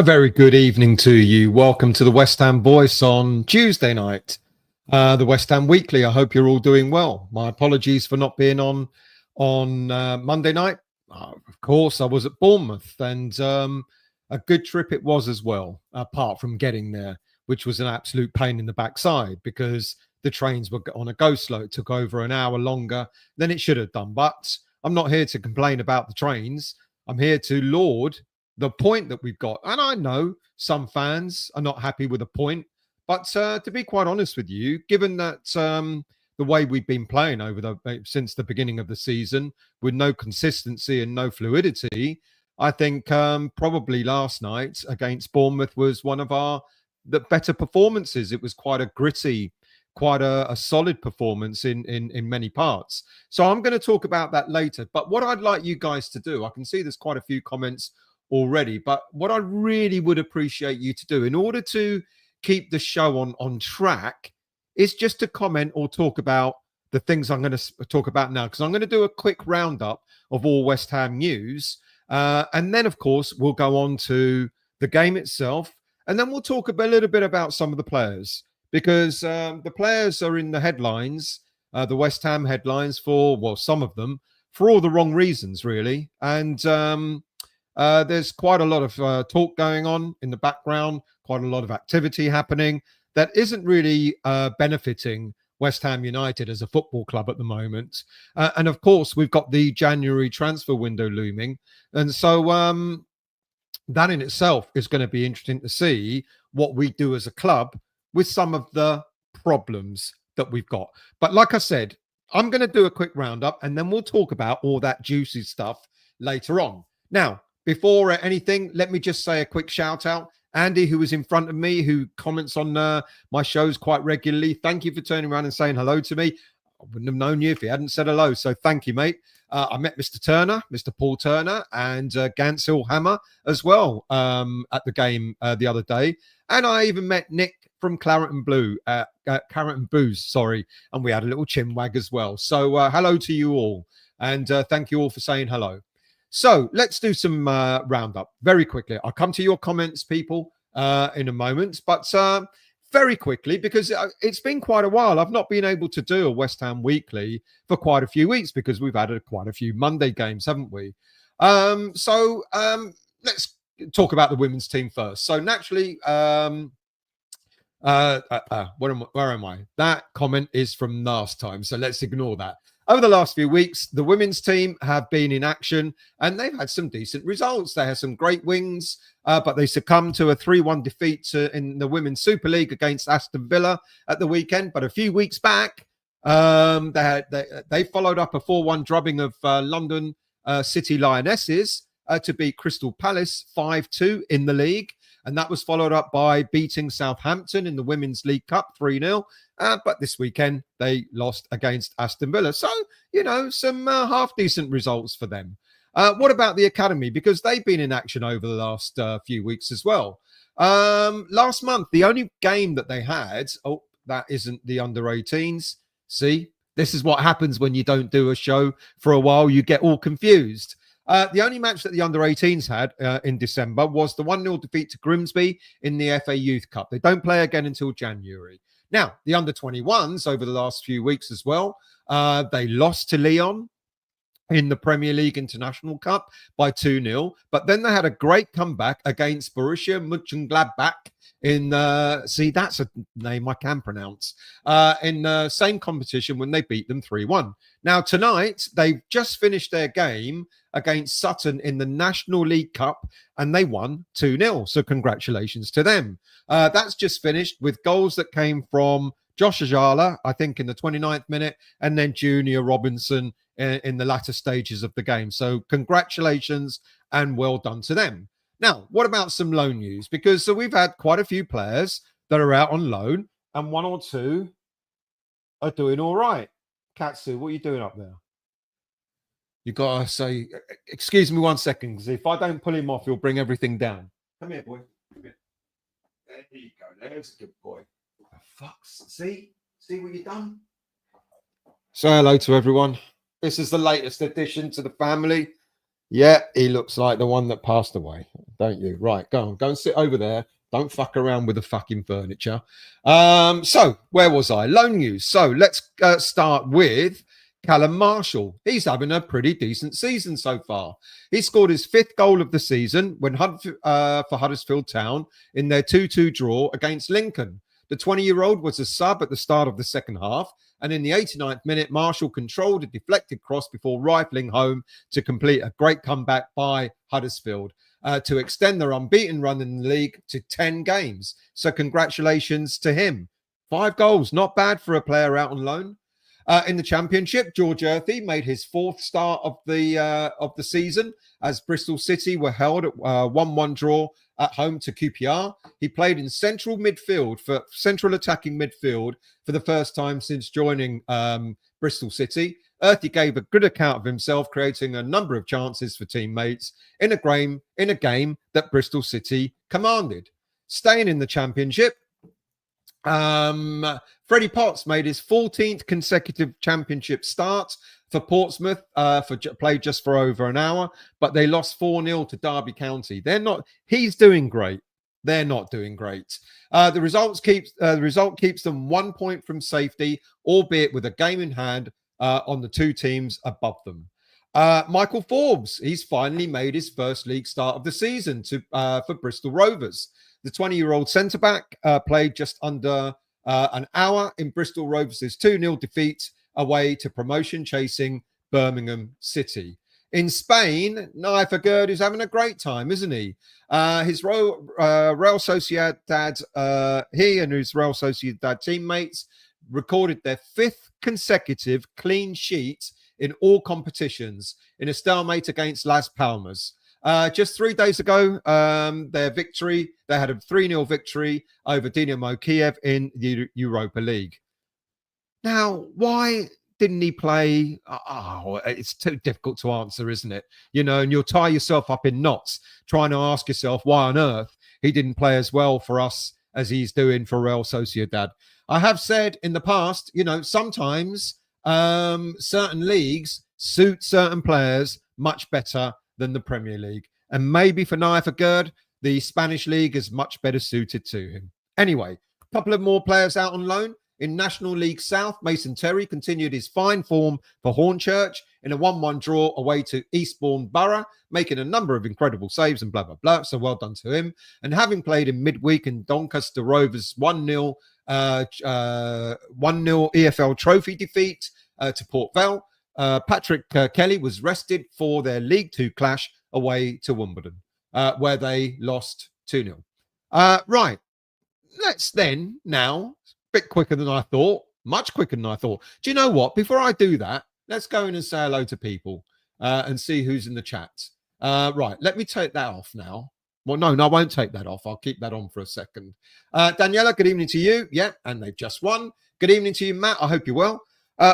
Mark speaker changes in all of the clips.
Speaker 1: A very good evening to you. Welcome to the West Ham Voice on Tuesday night, the West Ham Weekly. I hope you're all doing well. My apologies for not being on Monday night. Of course, I was at Bournemouth, and a good trip it was as well, apart from getting there, which was an absolute pain in the backside because the trains were on a go slow. It took over an hour longer than it should have done. But I'm not here to complain about the trains. I'm here to laud the point that we've got. And I know some fans are not happy with the point, but to be quite honest with you, given that the way we've been playing since the beginning of the season with no consistency and no fluidity, I think probably last night against Bournemouth was one of the better performances. It was quite a gritty, quite a solid performance in many parts. So I'm going to talk about that later. But what I'd like you guys to do, I can see there's quite a few comments already, but what I really would appreciate you to do in order to keep the show on track is just to comment or talk about the things I'm going to talk about now, because I'm going to do a quick roundup of all West Ham news, and then of course we'll go on to the game itself, and then we'll talk a little bit about some of the players, because the players are in the headlines, the West Ham headlines, for some of them for all the wrong reasons really. And there's quite a lot of talk going on in the background, quite a lot of activity happening that isn't really benefiting West Ham United as a football club at the moment. And of course, we've got the January transfer window looming. And so that in itself is going to be interesting to see what we do as a club with some of the problems that we've got. But like I said, I'm going to do a quick roundup and then we'll talk about all that juicy stuff later on. Now, before anything, let me just say a quick shout out. Andy, who was in front of me, who comments on my shows quite regularly. Thank you for turning around and saying hello to me. I wouldn't have known you if you hadn't said hello. So thank you, mate. I met Mr. Turner, Mr. Paul Turner, and Ganshill Hammer as well at the game the other day. And I even met Nick from Claret and Booze, sorry. And we had a little chinwag as well. So hello to you all. And thank you all for saying hello. So let's do some roundup very quickly. I'll come to your comments, people, in a moment, but very quickly, because it's been quite a while. I've not been able to do a West Ham Weekly for quite a few weeks because we've had quite a few Monday games, haven't we? So let's talk about the women's team first. So naturally, where am I? That comment is from last time, so let's ignore that. Over the last few weeks, the women's team have been in action and they've had some decent results. They had some great wins, but they succumbed to a 3-1 defeat in the Women's Super League against Aston Villa at the weekend. But a few weeks back, they followed up a 4-1 drubbing of London City Lionesses to beat Crystal Palace 5-2 in the league. And that was followed up by beating Southampton in the Women's League Cup 3-0. But this weekend, they lost against Aston Villa. So, some half-decent results for them. What about the academy? Because they've been in action over the last few weeks as well. Last month, the only game that they had, that isn't the under-18s. See, this is what happens when you don't do a show for a while. You get all confused. The only match that the under-18s had in December was the 1-0 defeat to Grimsby in the FA Youth Cup. They don't play again until January. Now, the under-21s over the last few weeks as well, they lost to Lyon in the Premier League International Cup by 2-0. But then they had a great comeback against Borussia Mönchengladbach in, see, that's a name I can pronounce, in the same competition when they beat them 3-1. Now, tonight, they've just finished their game against Sutton in the National League Cup, and they won 2-0. So congratulations to them. That's just finished with goals that came from Josh Ajala, I think, in the 29th minute, and then Junior Robinson in the latter stages of the game. So congratulations and well done to them. Now, what about some loan news? Because we've had quite a few players that are out on loan, and one or two are doing all right. Katsu, what are you doing up there? You got to say, excuse me 1 second, because if I don't pull him off, he'll bring everything down. Come here, boy. Come here. There you go. There's a good boy. Oh, fucks. See what you've done? Say hello to everyone. This is the latest addition to the family. Yeah, he looks like the one that passed away, don't you? Right, go and sit over there. Don't fuck around with the fucking furniture. So where was I? Loan news. So let's start with Callum Marshall. He's having a pretty decent season so far. He scored his fifth goal of the season for Huddersfield Town in their 2-2 draw against Lincoln. The 20-year-old was a sub at the start of the second half, and in the 89th minute, Marshall controlled a deflected cross before rifling home to complete a great comeback by Huddersfield to extend their unbeaten run in the league to 10 games. So congratulations to him. 5 goals, not bad for a player out on loan. In the Championship, George Earthy made his fourth start of the season as Bristol City were held at 1-1 draw at home to QPR. He played in central attacking midfield for the first time since joining Bristol City. Earthy gave a good account of himself, creating a number of chances for teammates in a game that Bristol City commanded. Staying in the Championship, Freddie Potts made his 14th consecutive Championship start for Portsmouth, played just for over an hour, but they lost 4-0 to Derby County. He's doing great. They're not doing great. The result keeps them 1 point from safety, albeit with a game in hand on the two teams above them. Michael Forbes, he's finally made his first league start of the season for Bristol Rovers. The 20-year-old centre-back played just under an hour in Bristol Rovers' 2-0 defeat away to promotion-chasing Birmingham City. In Spain, Naif Agurd is having a great time, isn't he? His Real Sociedad, he and his Real Sociedad teammates recorded their 5th consecutive clean sheet in all competitions in a stalemate against Las Palmas. Just 3 days ago, they had a 3-0 victory over Dinamo Kiev in the Europa League. Now, why didn't he play? Oh, it's too difficult to answer, isn't it? And you'll tie yourself up in knots trying to ask yourself why on earth he didn't play as well for us as he's doing for Real Sociedad. I have said in the past, sometimes certain leagues suit certain players much better than the Premier League. And maybe for Naif Agurd, the Spanish league is much better suited to him. Anyway, a couple of more players out on loan. In National League South, Mason Terry continued his fine form for Hornchurch in a 1-1 draw away to Eastbourne Borough, making a number of incredible saves and blah, blah, blah. So well done to him. And having played in midweek in Doncaster Rovers 1-0 EFL trophy defeat to Port Vale, Patrick Kelly was rested for their League Two clash away to Wimbledon, where they lost 2-0. Right. Let's then now, a bit quicker than I thought, much quicker than I thought. Do you know what? Before I do that, let's go in and say hello to people and see who's in the chat. Right. Let me take that off now. Well, no, I won't take that off. I'll keep that on for a second. Daniela, good evening to you. Yeah, and they've just won. Good evening to you, Matt. I hope you're well.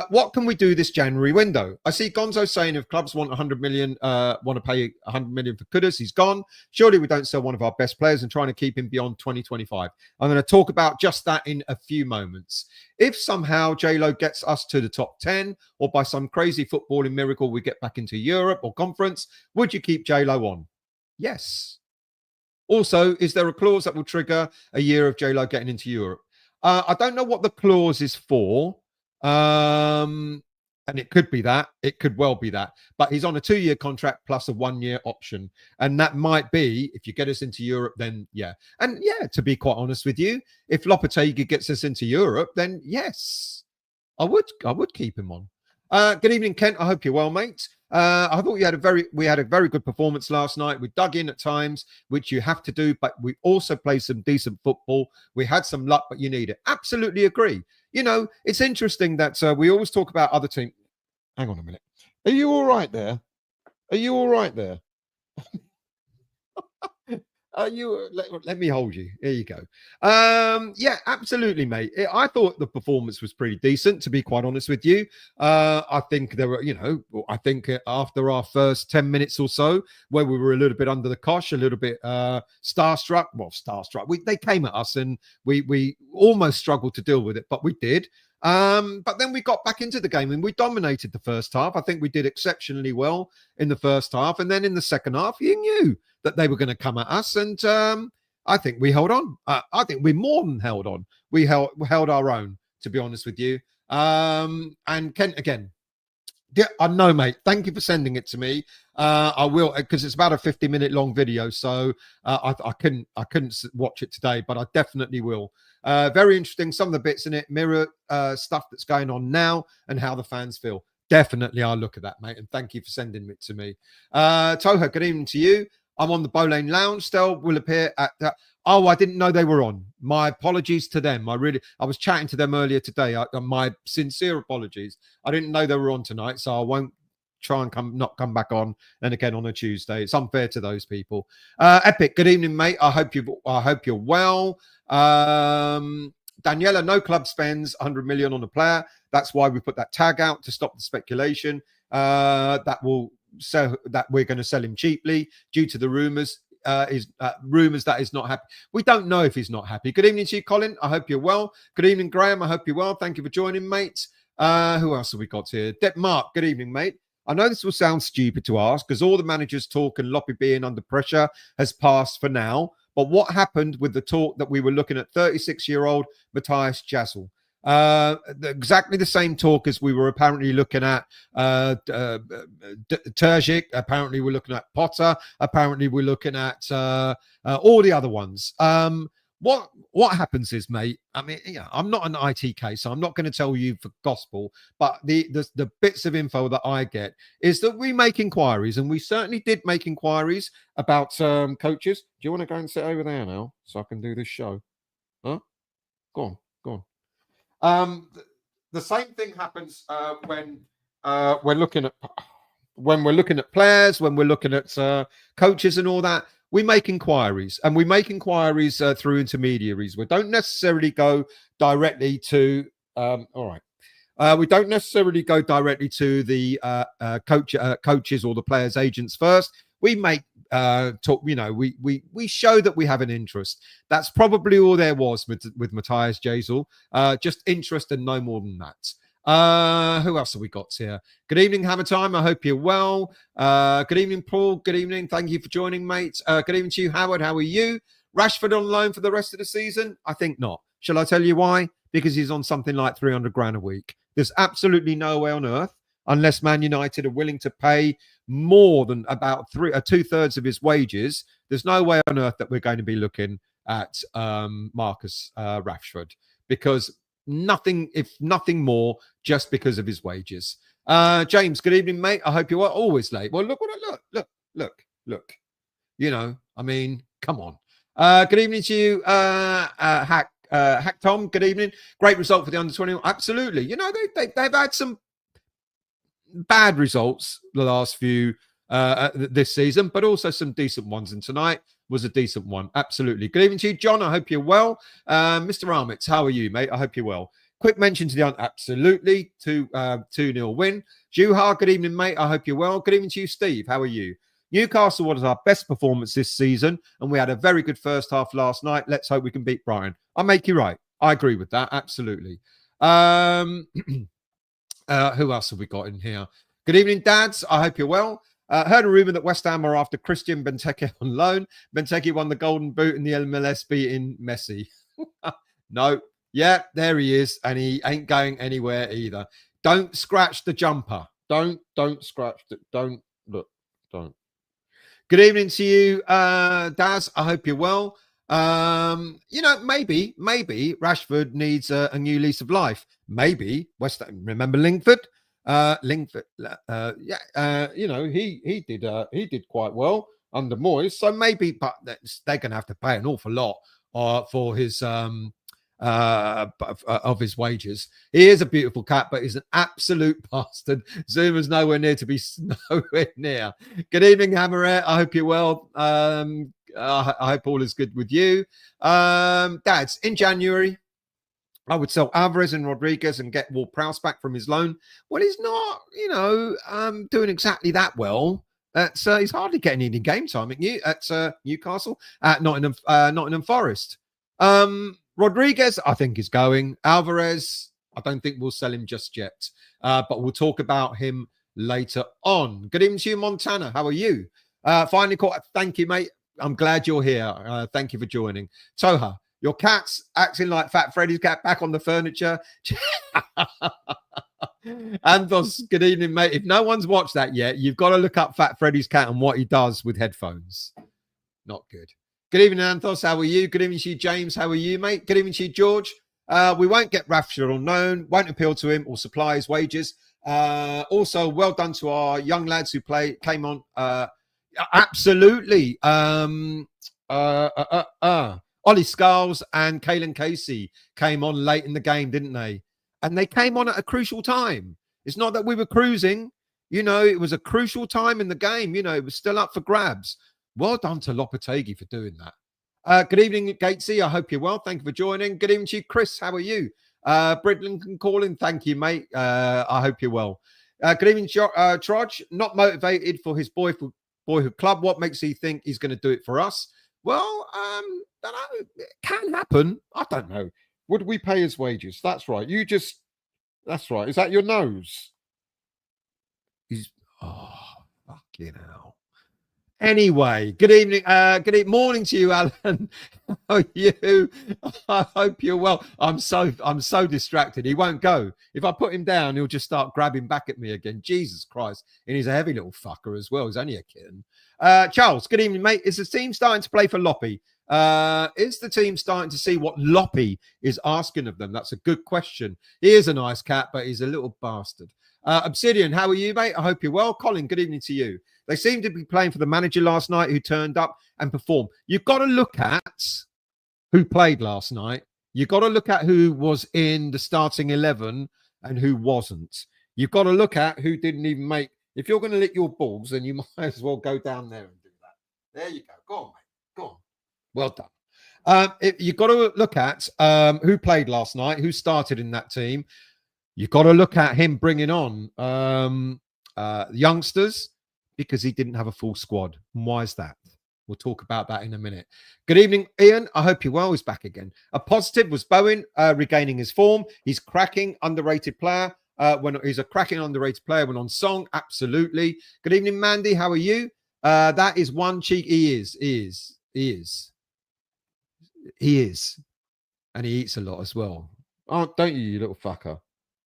Speaker 1: What can we do this January window? I see Gonzo saying if clubs want 100 million, want to pay 100 million for Kudus, he's gone. Surely we don't sell one of our best players and trying to keep him beyond 2025. I'm going to talk about just that in a few moments. If somehow J-Lo gets us to the top 10 or by some crazy footballing miracle we get back into Europe or conference, would you keep J-Lo on? Yes. Also, is there a clause that will trigger a year of J-Lo getting into Europe? I don't know what the clause is for. And it could be that. It could well be that. But he's on a 2-year contract plus a 1-year option. And that might be, if you get us into Europe, then yeah. And yeah, to be quite honest with you, if Lopetegui gets us into Europe, then yes, I would keep him on. Good evening, Kent. I hope you're well, mate. I thought we had a very good performance last night. We dug in at times, which you have to do, but we also played some decent football. We had some luck, but you need it. Absolutely agree. It's interesting that we always talk about other teams. Hang on a minute. Are you all right there? Are you all right there? Let me hold you. Here you go. Yeah, absolutely, mate. I thought the performance was pretty decent, to be quite honest with you. I think there were, after our first 10 minutes or so, where we were a little bit under the cosh, a little bit starstruck. They came at us and we almost struggled to deal with it, but we did. But then we got back into the game and we dominated the first half. I think we did exceptionally well in the first half. And then in the second half, you knew that they were going to come at us. And I think we held on. I think we more than held on. We held our own, to be honest with you. And Kent, again, yeah, I know, mate. Thank you for sending it to me. I will, because it's about a 50-minute long video, so I couldn't watch it today, but I definitely will. Very interesting. Some of the bits in it mirror stuff that's going on now and how the fans feel. Definitely, I'll look at that, mate. And thank you for sending it to me. Toha, good evening to you. I'm on the Bowlane Lounge still. Will appear at that. Oh, I didn't know they were on. My apologies to them. I was chatting to them earlier today. My sincere apologies. I didn't know they were on tonight, so I won't try and not come back on and again on a Tuesday. It's unfair to those people. Epic, good evening, mate. I hope you're well. Daniela, no club spends 100 million on a player. That's why we put that tag out to stop the speculation. That we're going to sell him cheaply due to the rumours. Rumours that he's not happy. We don't know if he's not happy. Good evening to you, Colin. I hope you're well. Good evening, Graham. I hope you're well. Thank you for joining, mate. Who else have we got here? Mark, good evening, mate. I know this will sound stupid to ask because all the managers' talk and Loppy being under pressure has passed for now. But what happened with the talk that we were looking at 36-year-old Matthias Jazel? Exactly the same talk as we were apparently looking at Terzic. Apparently we're looking at Potter. Apparently we're looking at all the other ones. What happens is, mate, I mean, yeah, I'm not an ITK, so I'm not going to tell you for gospel, but the bits of info that I get is that we make inquiries, and we certainly did make inquiries about coaches. Do you want to go and sit over there now so I can do this show? Huh? Go on. The same thing happens when we're looking at players, when we're looking at coaches and all that. We make inquiries, and we make inquiries through intermediaries. We don't necessarily go directly to. We don't necessarily go directly to the coaches or the players' agents first. We make talk. You know, we show that we have an interest. That's probably all there was with Matthias Jazel. Just interest and no more than that. Who else have we got here? Good evening, Hammer Time. I hope you're well. Good evening, Paul. Good evening. Thank you for joining, mate. Good evening to you, Howard. How are you? Rashford on loan for the rest of the season? I think not. Shall I tell you why? Because he's on something like 300 grand a week. There's absolutely no way on earth, unless Man United are willing to pay more than about 2/3 of his wages. There's no way on earth that we're going to be looking at Marcus Rashford, because nothing more, just because of his wages. James, good evening, mate. I hope you are always late. Well, look. You know, I mean, come on. Good evening to you, Hack Tom. Good evening. Great result for the under-20. Absolutely. You know, they've had some bad results the last few this season, but also some decent ones. And tonight was a decent one. Absolutely. Good evening to you, John. I hope you're well. Mr. Armitz, how are you, mate? I hope you're well. Quick mention to the absolutely 2-0 win. Juha, good evening, mate. I hope you're well. Good evening to you, Steve. How are you? Newcastle was our best performance this season, and we had a very good first half last night. Let's hope we can beat Brighton. I'll make you right. I agree with that. Absolutely. Who else have we got in here? Good evening, dads. I hope you're well. Heard a rumor that West Ham are after Christian Benteke on loan. Benteke won the Golden Boot in the MLS, beating Messi. No. Yeah, there he is, and he ain't going anywhere either. Don't scratch the jumper. Don't scratch it. Don't. Good evening to you, Daz. I hope you're well. You know, maybe Rashford needs a new lease of life. Maybe West Ham. Remember Lingford? You know, he did quite well under Moyes. So maybe, but they're going to have to pay an awful lot for his of his wages. He is a beautiful cat, but he's an absolute bastard. Zuma's nowhere near to be nowhere near. Good evening, Hammerette. I hope you're well. I hope all is good with you. Dads, in January, I would sell Alvarez and Rodriguez and get Ward-Prowse back from his loan. Well, he's not, you know, doing exactly that well. He's hardly getting any game time at Newcastle, at Nottingham Forest. Rodriguez, I think, is going. Alvarez, I don't think we'll sell him just yet, but we'll talk about him later on. Good evening to you, Montana. How are you? Finally caught. Thank you, mate. I'm glad you're here. Thank you for joining. Toha, your cat's acting like Fat Freddy's cat back on the furniture. Anthos, good evening, mate. If no one's watched that yet, you've got to look up Fat Freddy's cat and what he does with headphones. Not good. Good evening, Anthos. How are you? Good evening to you, James. How are you, mate? Good evening to you, George. We won't get Rashford on loan, won't appeal to him or supply his wages. Also, well done to our young lads who came on. Absolutely. Ollie Skulls and Kalen Casey came on late in the game, didn't they? And they came on at a crucial time. It's not that we were cruising. You know, it was a crucial time in the game. You know, it was still up for grabs. Well done to Lopetegui for doing that. Good evening, Gatesy. I hope you're well. Thank you for joining. Good evening to you, Chris. How are you? Bridlington calling. Thank you, mate. I hope you're well. Good evening, Trudge. Not motivated for his boyhood club. What makes he think he's going to do it for us? Well, don't know. It can happen. I don't know. Would we pay his wages? That's right. That's right. Is that your nose? Fucking hell. Anyway, good evening. Good morning to you, Alan. How are you? I hope you're well. I'm so distracted. He won't go. If I put him down, he'll just start grabbing back at me again. Jesus Christ. And he's a heavy little fucker as well. He's only a kitten. Charles, good evening, mate. Is the team starting to play for Loppy? Is the team starting to see what Loppy is asking of them? That's a good question. He is a nice cat, but he's a little bastard. Obsidian, how are you, mate? I hope you're well. Colin, good evening to you. They seem to be playing for the manager last night who turned up and performed. You've got to look at who played last night. You've got to look at who was in the starting 11 and who wasn't. You've got to look at who didn't even make. If you're going to lick your balls, then you might as well go down there and do that. There you go. Go on, mate. Go on. Well done. You've got to look at who played last night, who started in that team. You've got to look at him bringing on youngsters because he didn't have a full squad. And why is that? We'll talk about that in a minute. Good evening, Ian. I hope you're well. He's back again. A positive was Bowen regaining his form. He's cracking, underrated player. He's a cracking, underrated player when on song. Absolutely. Good evening, Mandy. How are you? That is one cheek. He is. And he eats a lot as well. Oh, don't you little fucker?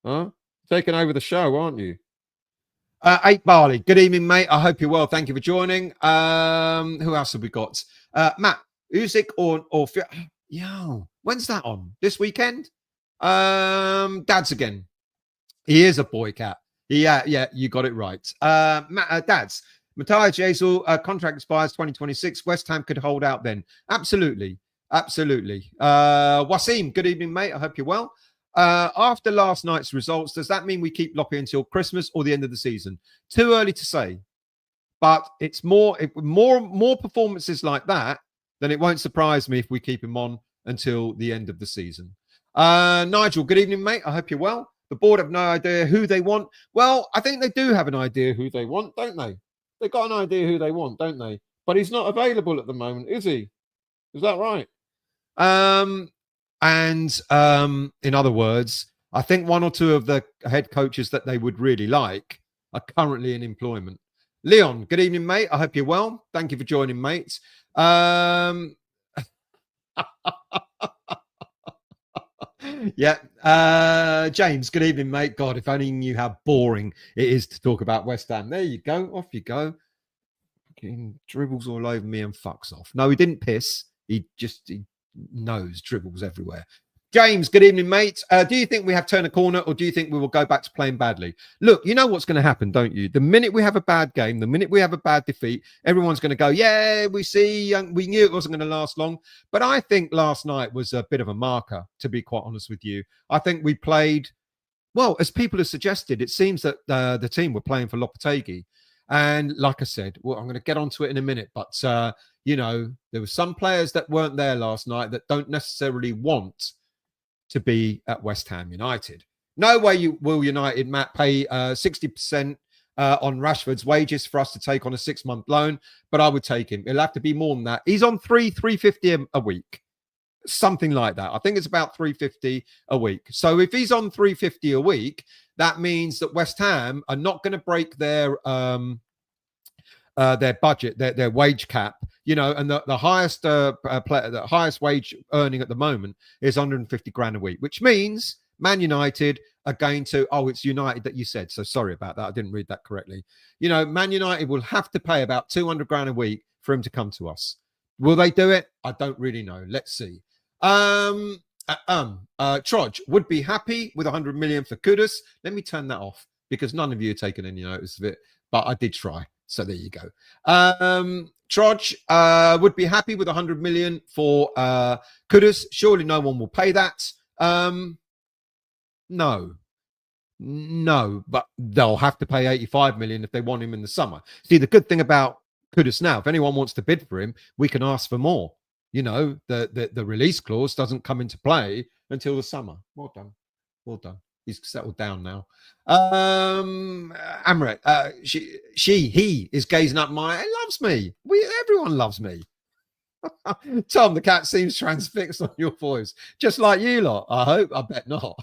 Speaker 1: Huh? Taking over the show, aren't you? 8 Barley. Good evening, mate. I hope you're well. Thank you for joining. Who else have we got? Matt, Usyk or yo, when's that on? This weekend? Dad's again. He is a boy cat. Yeah, you got it right. Dad's. Matthias Jezel, contract expires 2026. West Ham could hold out then. Absolutely. Wasim, good evening, mate. I hope you're well. After last night's results, does that mean we keep Loppy until Christmas or the end of the season? Too early to say, but it's more performances like that, then it won't surprise me if we keep him on until the end of the season. Nigel, good evening, mate. I hope you're well. The board have no idea who they want. Well, I think they do have an idea who they want, don't they? They've got an idea who they want, don't they? But he's not available at the moment, is he? Is that right? In other words, I think one or two of the head coaches that they would really like are currently in employment. Leon, good evening, mate. I hope you're well. Thank you for joining, mate. Yeah. James, good evening, mate. God, if only you knew how boring it is to talk about West Ham. There you go. Off you go. He dribbles all over me and fucks off. No, he didn't piss. He knows dribbles everywhere. James, good evening, mate. Do you think we have turned a corner or do you think we will go back to playing badly? Look, you know what's going to happen, don't you? The minute we have a bad game, the minute we have a bad defeat, everyone's going to go, yeah, we knew it wasn't going to last long. But I think last night was a bit of a marker, to be quite honest with you. I think we played, well, as people have suggested, it seems that the team were playing for Lopetegui. And like I said, well, I'm going to get onto it in a minute, but, there were some players that weren't there last night that don't necessarily want to be at West Ham United. No way will United, Matt, pay 60% on Rashford's wages for us to take on a 6-month loan, but I would take him. It'll have to be more than that. He's on $350 a week. something like that. I think it's about 350 a week. So if he's on 350 a week, that means that West Ham are not going to break their budget, their wage cap, and the highest player, the highest wage earning at the moment is 150 grand a week, which means Man United are going to, it's United that you said, so sorry about that, I didn't read that correctly. Man United will have to pay about 200 grand a week for him to come to us. Will they do it? I don't really know. Let's see. Trodge would be happy with 100 million for Kudus. Let me turn that off because none of you are taking any notice of it, but I did try. So there you go. Trodge would be happy with 100 million for Kudus. Surely no one will pay that. No, but they'll have to pay 85 million if they want him in the summer. See, the good thing about Kudus now, if anyone wants to bid for him, we can ask for more. The release clause doesn't come into play until the summer. Well done. He's settled down now. Amrit, he is gazing up my. He loves me. Everyone loves me. Tom, the cat seems transfixed on your voice, just like you lot. I hope. I bet not.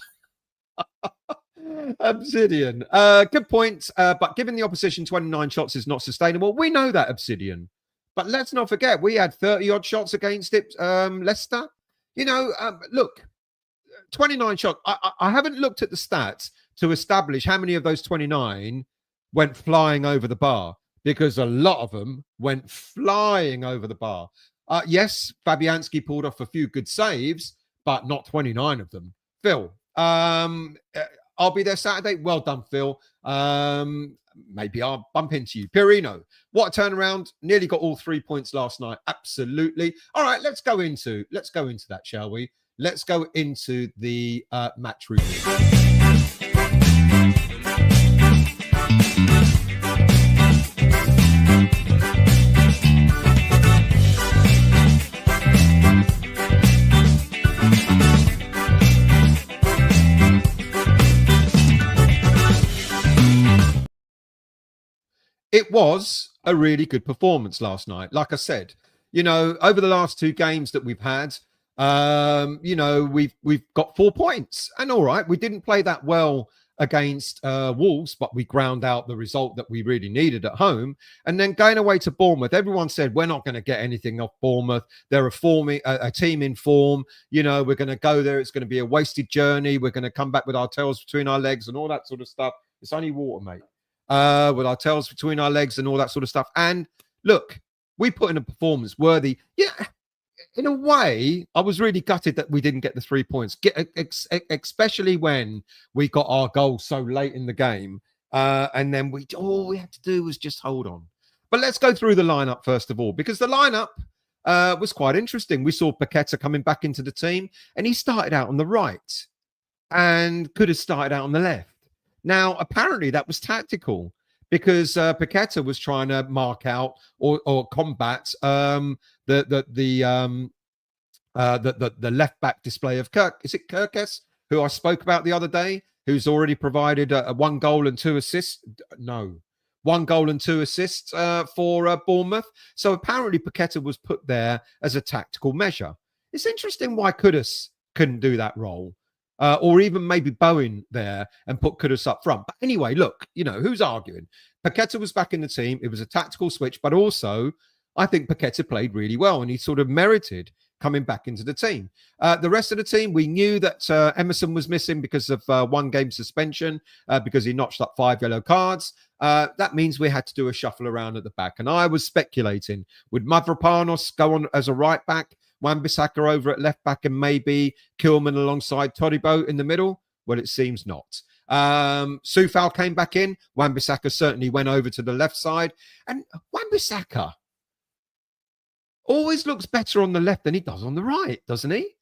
Speaker 1: Obsidian, good point. But given the opposition, 29 shots is not sustainable. We know that, Obsidian. But let's not forget, we had 30 odd shots against it. Leicester. Look. 29 shots. I haven't looked at the stats to establish how many of those 29 went flying over the bar, because a lot of them went flying over the bar. Yes, Fabianski pulled off a few good saves, but not 29 of them. Phil, I'll be there Saturday. Well done, Phil. Maybe I'll bump into you. Pirino, what a turnaround. Nearly got all 3 points last night. Absolutely. All right, let's go into that, shall we? Let's go into the match review. It was a really good performance last night. Like I said, over the last two games that we've had, we've got 4 points, and all right, we didn't play that well against Wolves, but we ground out the result that we really needed at home. And then going away to Bournemouth, everyone said we're not going to get anything off Bournemouth. They're a team in form. We're going to go there. It's going to be a wasted journey. We're going to come back with our tails between our legs and all that sort of stuff. It's only water, mate. With our tails between our legs and all that sort of stuff. And look, we put in a performance worthy. Yeah. In a way, I was really gutted that we didn't get the 3 points, especially when we got our goal so late in the game. And then all we had to do was just hold on. But let's go through the lineup first of all, because the lineup was quite interesting. We saw Paqueta coming back into the team, and he started out on the right and could have started out on the left. Now, apparently that was tactical, because Paqueta was trying to mark out or combat the left back display of Kirk. Is it Kirkes, who I spoke about the other day, who's already provided a 1 goal and 2 assists? No, 1 goal and 2 assists for Bournemouth. So apparently Paqueta was put there as a tactical measure. It's interesting why Kudus couldn't do that role. Or even maybe Bowen there and put Kudus up front. But anyway, look, who's arguing? Paqueta was back in the team. It was a tactical switch, but also I think Paqueta played really well, and he sort of merited coming back into the team. The rest of the team, we knew that Emerson was missing because of 1 game suspension, because he notched up 5 yellow cards. That means we had to do a shuffle around at the back. And I was speculating, would Mavropanos go on as a right back, Wan-Bissaka over at left back, and maybe Kilman alongside Todibo in the middle? Well, it seems not. Soufal came back in. Wan-Bissaka certainly went over to the left side. And Wan-Bissaka always looks better on the left than he does on the right, doesn't he?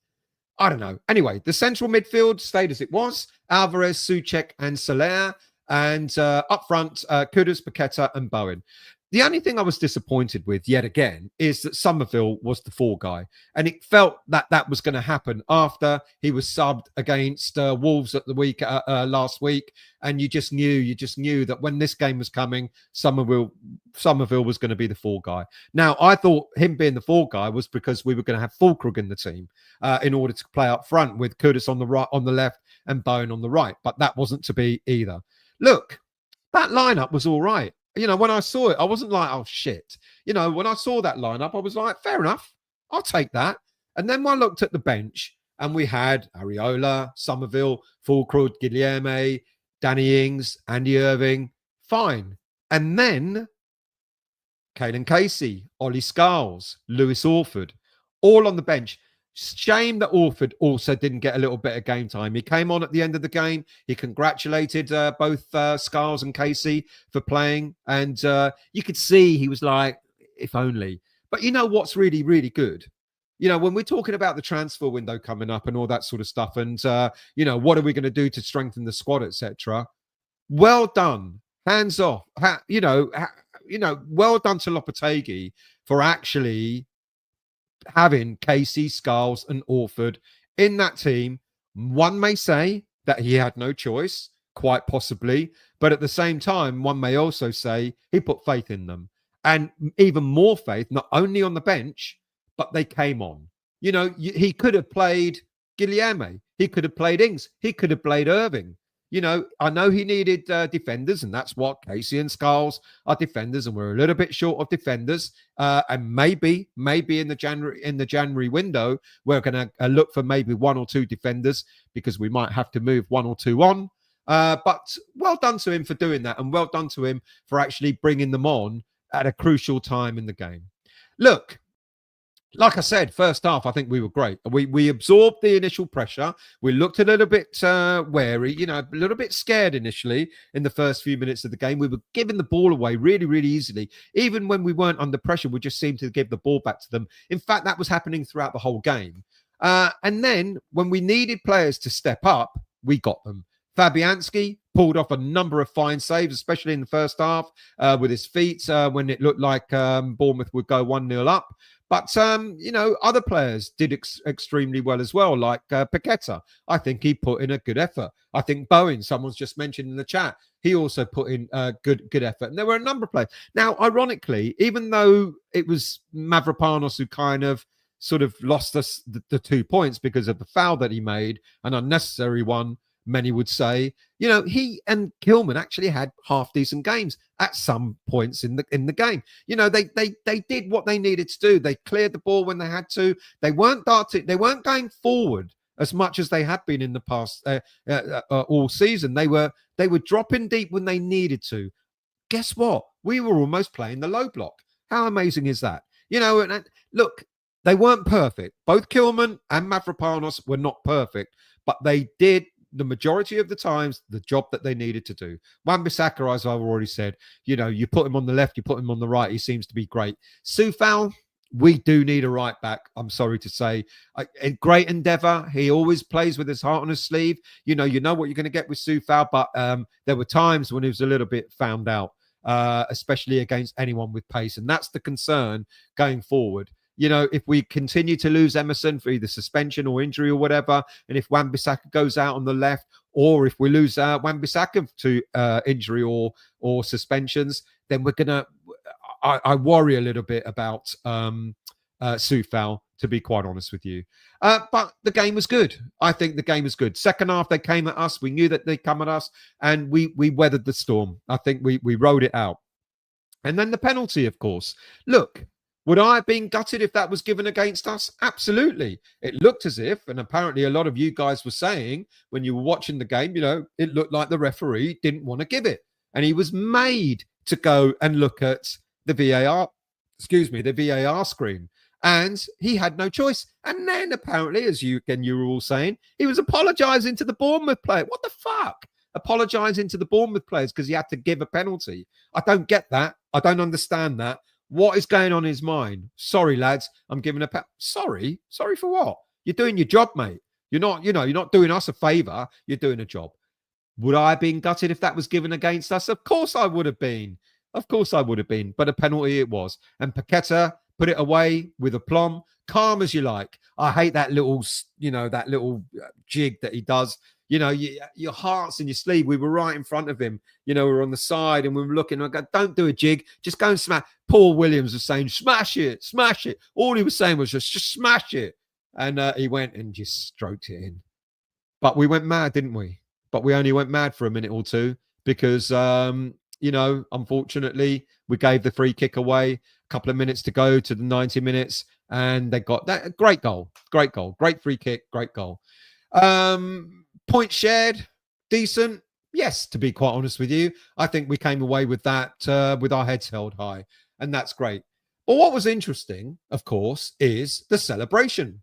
Speaker 1: I don't know. Anyway, the central midfield stayed as it was. Alvarez, Souček and Soler. And up front, Kudus, Paqueta and Bowen. The only thing I was disappointed with, yet again, is that Somerville was the fall guy. And it felt that that was going to happen after he was subbed against Wolves at the last week. And you just knew that when this game was coming, Somerville was going to be the fall guy. Now, I thought him being the fall guy was because we were going to have Fulkrug in the team in order to play up front with Kudus on the right, on the left, and Bowen on the right. But that wasn't to be either. Look, that lineup was all right. When I saw it, I wasn't like, oh, shit. When I saw that lineup, I was like, fair enough. I'll take that. And then when I looked at the bench and we had Areola, Somerville, Fulkrug, Guilherme, Danny Ings, Andy Irving, fine. And then Caelan Casey, Ollie Scarles, Lewis Orford, all on the bench. Shame that Orford also didn't get a little bit of game time. He came on at the end of the game. He congratulated both Scarles and Casey for playing. And you could see he was like, if only. But you know what's really, really good? When we're talking about the transfer window coming up and all that sort of stuff, and, what are we going to do to strengthen the squad, etc. Well done. Hands off. Well done to Lopetegui for actually having Casey, Scarles, and Orford in that team. One may say that he had no choice, quite possibly, but at the same time, one may also say he put faith in them, and even more faith, not only on the bench, but they came on. He could have played Guilherme, he could have played Ings, he could have played Irving. I know he needed defenders, and that's what Casey and Scarles are, defenders, and we're a little bit short of defenders. And maybe in the January window, we're going to look for maybe one or two defenders because we might have to move one or two on. But well done to him for doing that, and well done to him for actually bringing them on at a crucial time in the game. Look, like I said, first half, I think we were great. We absorbed the initial pressure. We looked a little bit wary, a little bit scared initially in the first few minutes of the game. We were giving the ball away really, really easily. Even when we weren't under pressure, we just seemed to give the ball back to them. In fact, that was happening throughout the whole game. And then when we needed players to step up, we got them. Fabianski pulled off a number of fine saves, especially in the first half with his feet when it looked like Bournemouth would go 1-0 up. But, other players did extremely well as well, like Paqueta. I think he put in a good effort. I think Bowen, someone's just mentioned in the chat, he also put in a good effort. And there were a number of players. Now, ironically, even though it was Mavropanos who kind of sort of lost us the 2 points because of the foul that he made, an unnecessary one, many would say, he and Kilman actually had half decent games at some points in the game. They did what they needed to do. They cleared the ball when they had to. They weren't going forward as much as they had been in the past all season. They were dropping deep when they needed to. Guess what? We were almost playing the low block. How amazing is that? And look, they weren't perfect. Both Kilman and Mavropanos were not perfect, but they did the majority of the times the job that they needed to do. Wan-Bissaka, as I've already said, you put him on the left, you put him on the right, he seems to be great. Soufal, we do need a right back, I'm sorry to say. A great endeavour. He always plays with his heart on his sleeve. You know what you're going to get with Soufal, but there were times when he was a little bit found out, especially against anyone with pace, and that's the concern going forward. If we continue to lose Emerson for either suspension or injury or whatever, and if Wan-Bissaka goes out on the left, or if we lose Wan-Bissaka to injury or suspensions, then we're gonna. I worry a little bit about Soufal, to be quite honest with you. But the game was good. I think the game was good. Second half, they came at us. We knew that they'd come at us, and we weathered the storm. I think we rode it out. And then the penalty, of course. Look. Would I have been gutted if that was given against us? Absolutely. It looked as if, and apparently a lot of you guys were saying when you were watching the game, it looked like the referee didn't want to give it. And he was made to go and look at the VAR screen. And he had no choice. And then apparently, as you were all saying, he was apologising to the Bournemouth player. What the fuck? Apologising to the Bournemouth players because he had to give a penalty. I don't get that. I don't understand that. What is going on in his mind? Sorry, lads, I'm giving a sorry for what? You're doing your job, mate. You're not doing us a favour. You're doing a job. Would I have been gutted if that was given against us? Of course I would have been. Of course I would have been, but a penalty it was. And Paqueta put it away with aplomb, calm as you like. I hate that little, that little jig that he does. Your heart's in your sleeve. We were right in front of him. We were on the side and we were looking. I go, don't do a jig. Just go and smash. Paul Williams was saying, smash it, smash it. All he was saying was just smash it. And he went and just stroked it in. But we went mad, didn't we? But we only went mad for a minute or two because, unfortunately, we gave the free kick away. A couple of minutes to go to the 90 minutes. And they got that. Great goal. Great goal. Great free kick. Great goal. Point shared. Decent. Yes, to be quite honest with you. I think we came away with that with our heads held high. And that's great. But what was interesting, of course, is the celebration.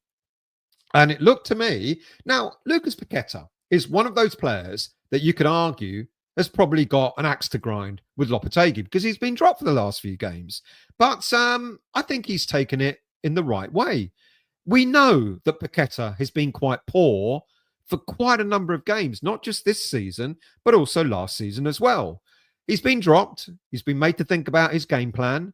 Speaker 1: And it looked to me, now, Lucas Paqueta is one of those players that you could argue has probably got an axe to grind with Lopetegui because he's been dropped for the last few games. But I think he's taken it in the right way. We know that Paqueta has been quite poor for quite a number of games, not just this season, but also last season as well. He's been dropped. He's been made to think about his game plan.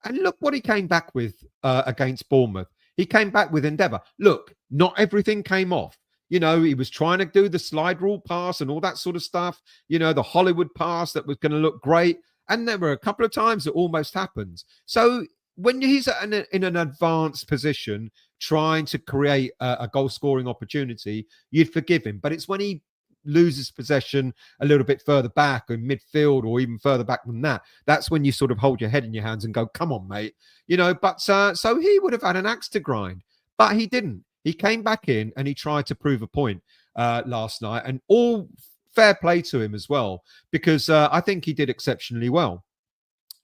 Speaker 1: And look what he came back with against Bournemouth. He came back with endeavour. Look, not everything came off. He was trying to do the slide rule pass and all that sort of stuff. The Hollywood pass that was going to look great. And there were a couple of times it almost happened. So when he's in an advanced position, trying to create a goal-scoring opportunity, you'd forgive him. But it's when he loses possession a little bit further back in midfield or even further back than that, that's when you sort of hold your head in your hands and go, come on, mate. But so he would have had an axe to grind, but he didn't. He came back in and he tried to prove a point last night, and all fair play to him as well, because I think he did exceptionally well.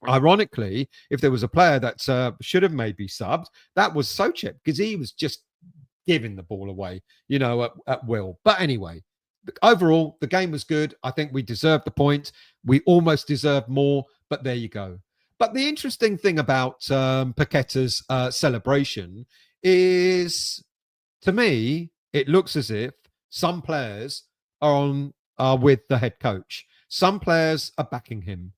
Speaker 1: Ironically, if there was a player that should have maybe subbed, that was Souček, because he was just giving the ball away, at will. But anyway, overall, the game was good. I think we deserved the point. We almost deserved more, but there you go. But the interesting thing about Paqueta's celebration is, to me, it looks as if some players are with the head coach. Some players are backing him,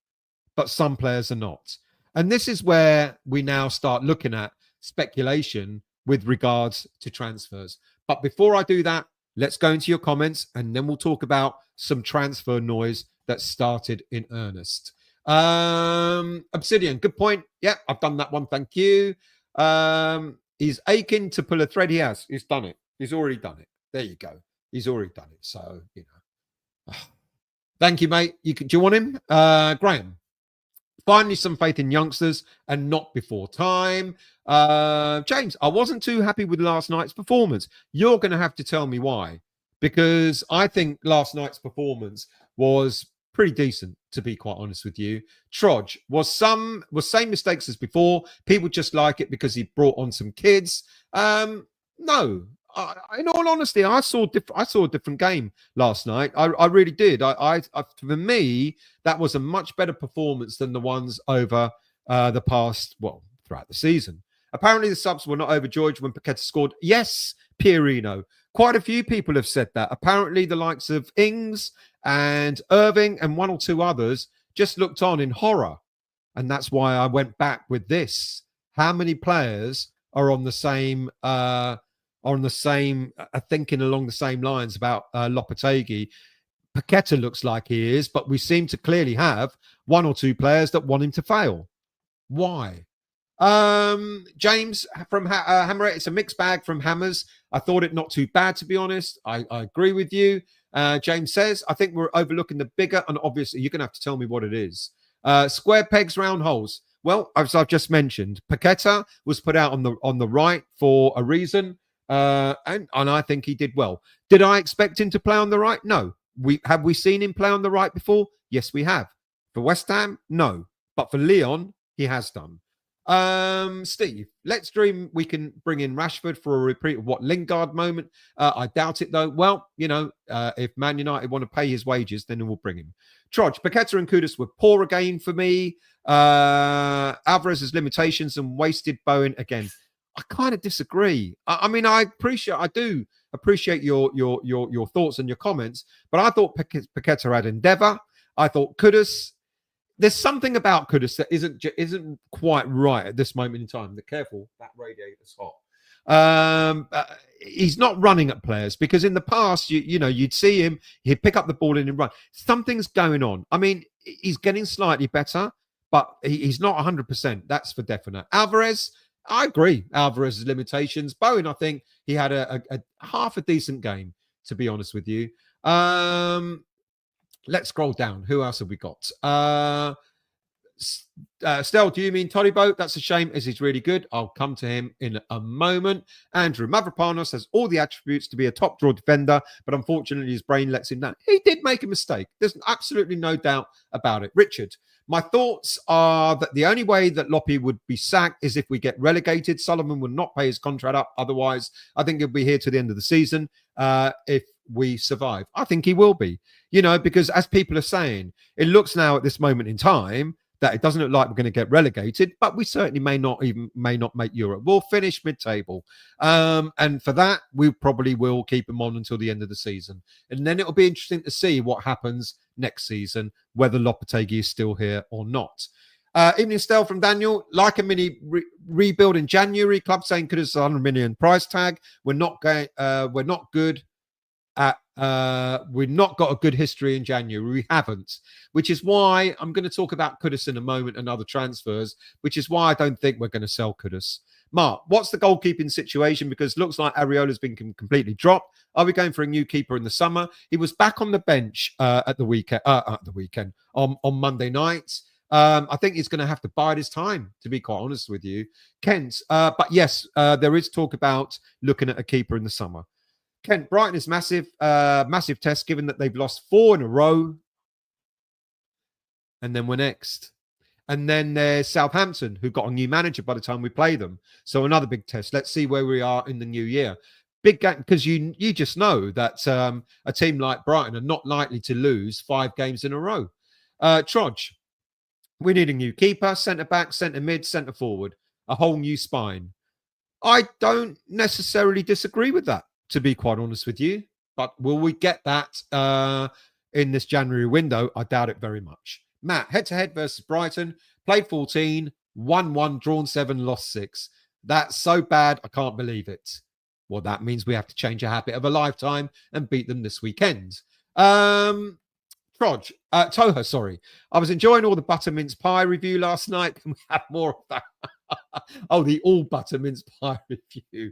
Speaker 1: but some players are not. And this is where we now start looking at speculation with regards to transfers. But before I do that, let's go into your comments and then we'll talk about some transfer noise that started in earnest. Obsidian, good point. Yeah, I've done that one. Thank you. He's aching to pull a thread. He has. He's done it. He's already done it. There you go. He's already done it. So, Thank you, mate. Do you want him? Graham. Finally, some faith in youngsters and not before time. James, I wasn't too happy with last night's performance. You're going to have to tell me why, because I think last night's performance was pretty decent, to be quite honest with you. Troj was same mistakes as before. People just like it because he brought on some kids. No. In all honesty, I saw a different game last night. I really did. For me, that was a much better performance than the ones over the past, throughout the season. Apparently, the subs were not overjoyed when Paqueta scored. Yes, Pierino. Quite a few people have said that. Apparently, the likes of Ings and Irving and one or two others just looked on in horror. And that's why I went back with this. How many players are on the same... thinking along the same lines about Lopetegui? Paqueta looks like he is, but we seem to clearly have one or two players that want him to fail. Why? James from Hammer, it's a mixed bag from Hammers. I thought it not too bad, to be honest. I agree with you. James says, I think we're overlooking the bigger, and obviously you're going to have to tell me what it is. Square pegs, round holes. Well, as I've just mentioned, Paqueta was put out on the right for a reason. And I think he did well. Did I expect him to play on the right? No. Have we seen him play on the right before? Yes, we have. For West Ham, no. But for Leon, he has done. Steve, let's dream we can bring in Rashford for a repeat of what Lingard moment. I doubt it though. Well, if Man United want to pay his wages, then we'll bring him. Troj, Paqueta and Kudus were poor again for me. Alvarez's limitations and wasted Bowen again. I kind of disagree. I do appreciate your thoughts and your comments, but I thought Paqueta had endeavour. I thought Kudus, there's something about Kudus that isn't quite right at this moment in time. Careful, that radiator's hot. He's not running at players, because in the past, you'd see him, he'd pick up the ball and run. Something's going on. I mean, he's getting slightly better, but he's not 100%. That's for definite. Alvarez, I agree. Alvarez's limitations. Bowen, I think he had a half a decent game, to be honest with you. Let's scroll down. Who else have we got? Stel, do you mean Todibo? That's a shame, as he's really good. I'll come to him in a moment. Andrew Mavropanos has all the attributes to be a top draw defender, but unfortunately his brain lets him down. He did make a mistake. There's absolutely no doubt about it. Richard, my thoughts are that the only way that Loppe would be sacked is if we get relegated. Sullivan will not pay his contract up. Otherwise, I think he'll be here to the end of the season if we survive. I think he will be, because as people are saying, it looks now at this moment in time that it doesn't look like we're going to get relegated, but we certainly may not make Europe. We'll finish mid-table. And for that, we probably will keep him on until the end of the season. And then it'll be interesting to see what happens next season, whether Lopetegui is still here or not. Evening Stell from Daniel, like a mini rebuild in January. Club saying could have 100 million price tag. We're not good at we've not got a good history in January. We haven't, which is why I'm going to talk about Kudus in a moment and other transfers, which is why I don't think we're going to sell Kudus. Mark, what's the goalkeeping situation? Because it looks like Areola's been completely dropped. Are we going for a new keeper in the summer? He was back on the bench at the weekend on Monday night. I think he's going to have to bide his time, to be quite honest with you, Kent. But yes, there is talk about looking at a keeper in the summer. Kent, Brighton is massive test, given that they've lost 4 in a row. And then we're next. And then there's Southampton, who got a new manager by the time we play them. So another big test. Let's see where we are in the new year. Big game, because you just know that a team like Brighton are not likely to lose 5 games in a row. Trodge, we need a new keeper, centre-back, centre-mid, centre-forward. A whole new spine. I don't necessarily disagree with that, to be quite honest with you. But will we get that in this January window? I doubt it very much. Matt, head-to-head versus Brighton. Played 14, 1-1, drawn 7, lost 6. That's so bad, I can't believe it. Well, that means we have to change a habit of a lifetime and beat them this weekend. Toha, sorry. I was enjoying all the butter mince pie review last night. Can we have more of that? Oh, the all butter mince pie review.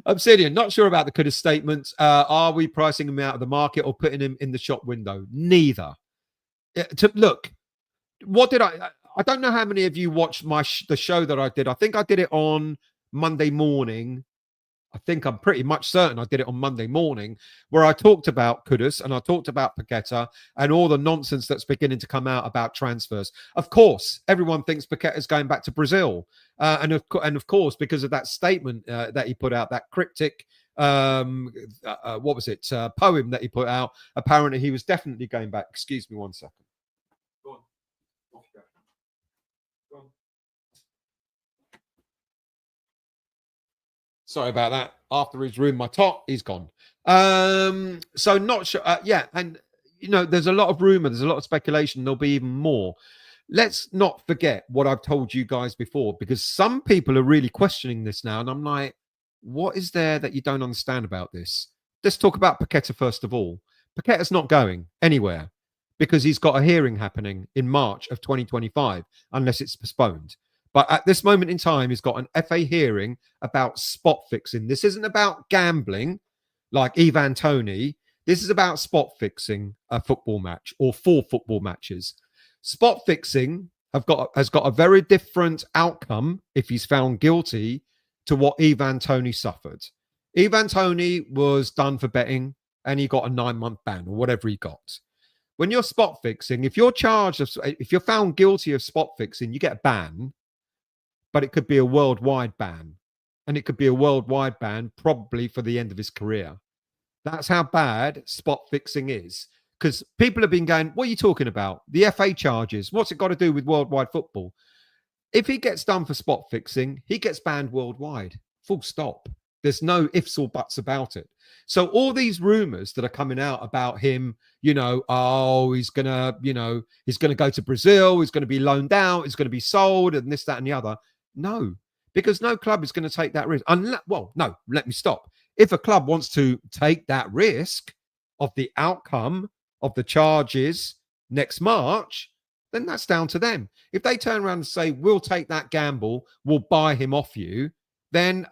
Speaker 1: Obsidian, not sure about the Kudus statement. Are we pricing him out of the market or putting him in the shop window? Neither. Look, what did I don't know how many of you watched the show that I did. I think I did it on Monday morning. I think I'm pretty much certain I did it on Monday morning, where I talked about Kudus and I talked about Paqueta and all the nonsense that's beginning to come out about transfers. Of course, everyone thinks Paqueta is going back to Brazil. And of course, because of that statement that he put out, that cryptic, poem that he put out, apparently he was definitely going back. Excuse me 1 second. Go on. Off you go. Go on. Sorry about that. After he's ruined my top, he's gone. So not sure. And there's a lot of rumor, there's a lot of speculation. There'll be even more. Let's not forget what I've told you guys before, because some people are really questioning this now, and I'm like, what is there that you don't understand about this? Let's talk about Paqueta first of all. Paqueta's not going anywhere because he's got a hearing happening in March of 2025, unless it's postponed. But at this moment in time, he's got an FA hearing about spot fixing. This isn't about gambling like Ivan Toney. This is about spot fixing a football match or 4 football matches. Spot fixing has got a very different outcome if he's found guilty to what Ivan Toney suffered. Ivan Toney was done for betting and he got a 9-month ban or whatever he got. When you're spot fixing, if you're found guilty of spot fixing, you get a ban. But it could be a worldwide ban. And it could be a worldwide ban probably for the end of his career. That's how bad spot fixing is. Because people have been going, what are you talking about? The FA charges. What's it got to do with worldwide football? If he gets done for spot fixing, he gets banned worldwide. Full stop. There's no ifs or buts about it. So all these rumors that are coming out about him, he's gonna go to Brazil, he's gonna be loaned out, he's gonna be sold, and this, that, and the other. No, because no club is going to take that risk. No, let me stop. If a club wants to take that risk of the outcome of the charges next March, then that's down to them. If they turn around and say, we'll take that gamble, we'll buy him off you, then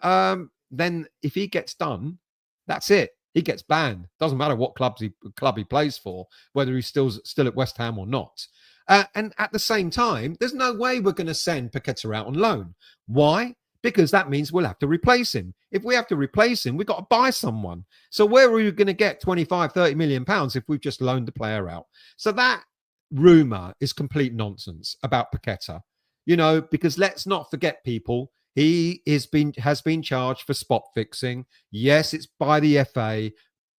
Speaker 1: if he gets done, that's it. He gets banned. Doesn't matter what club he plays for, whether he's still at West Ham or not. And at the same time, there's no way we're going to send Paqueta out on loan. Why? Because that means we'll have to replace him. If we have to replace him, we've got to buy someone. So where are we going to get 25, 30 million pounds if we've just loaned the player out? So that rumor is complete nonsense about Paqueta, because let's not forget, people, he has been charged for spot fixing. Yes, it's by the FA,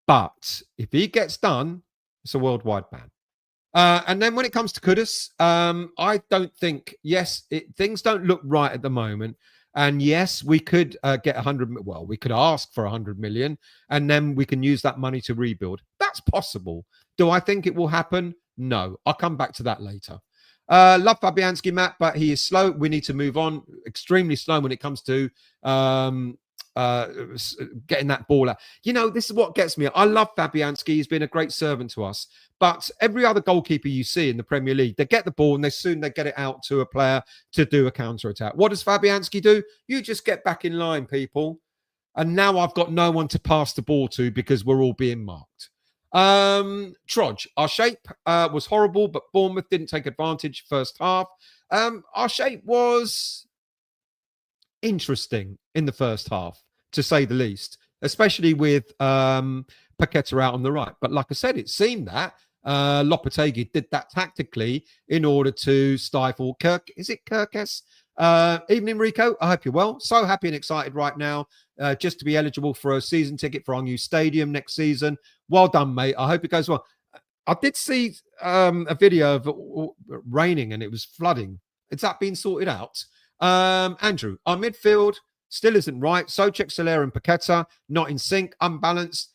Speaker 1: but if he gets done, it's a worldwide ban. And then when it comes to Kudus, I don't think, things don't look right at the moment. And yes, we could get 100. Well, we could ask for 100 million and then we can use that money to rebuild. That's possible. Do I think it will happen? No. I'll come back to that later. Love Fabianski, Matt, but he is slow. We need to move on. Extremely slow when it comes to getting that ball out. This is what gets me. I love Fabianski. He's been a great servant to us. But every other goalkeeper you see in the Premier League, they get the ball and they get it out to a player to do a counter-attack. What does Fabianski do? You just get back in line, people. And now I've got no one to pass the ball to because we're all being marked. Trudge, our shape was horrible, but Bournemouth didn't take advantage first half. Our shape was interesting in the first half, to say the least, especially with Paqueta out on the right. But like I said, it seemed that Lopetegui did that tactically in order to stifle Kirk. Is it Kirkes? Evening, Rico. I hope you're well. So happy and excited right now just to be eligible for a season ticket for our new stadium next season. Well done, mate. I hope it goes well. I did see a video of it raining and it was flooding. Is that being sorted out? Andrew, our midfield still isn't right. Souček, Soler and Paqueta, not in sync, unbalanced.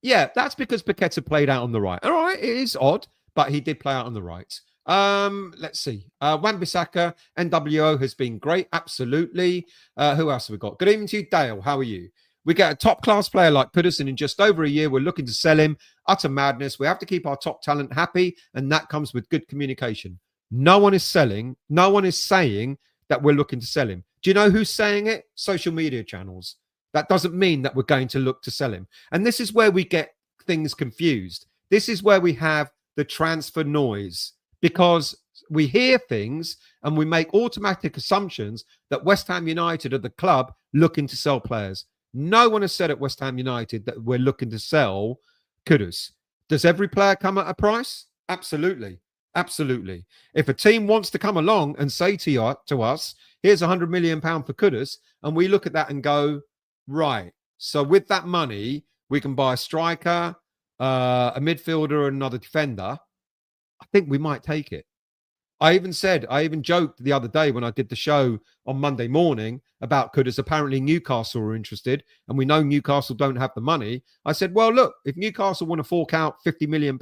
Speaker 1: Yeah, that's because Paqueta played out on the right. All right, it is odd, but he did play out on the right. Let's see. Wan-Bissaka, NWO has been great. Absolutely. Who else have we got? Good evening to you, Dale. How are you? We get a top-class player like Kudus, and in just over a year, we're looking to sell him. Utter madness. We have to keep our top talent happy, and that comes with good communication. No one is saying that we're looking to sell him. Do you know who's saying it? Social media channels. That doesn't mean that we're going to look to sell him. And this is where we get things confused. This is where we have the transfer noise, because we hear things and we make automatic assumptions that West Ham United are the club looking to sell players. No one has said at West Ham United that we're looking to sell Kudus. Does every player come at a price? Absolutely. Absolutely. If a team wants to come along and say to us, here's £100 million for Kudus, and we look at that and go, right, so with that money, we can buy a striker, a midfielder, and another defender, I think we might take it. I even joked the other day when I did the show on Monday morning about Kudus. Apparently Newcastle were interested, and we know Newcastle don't have the money. I said, well, look, if Newcastle want to fork out £50 million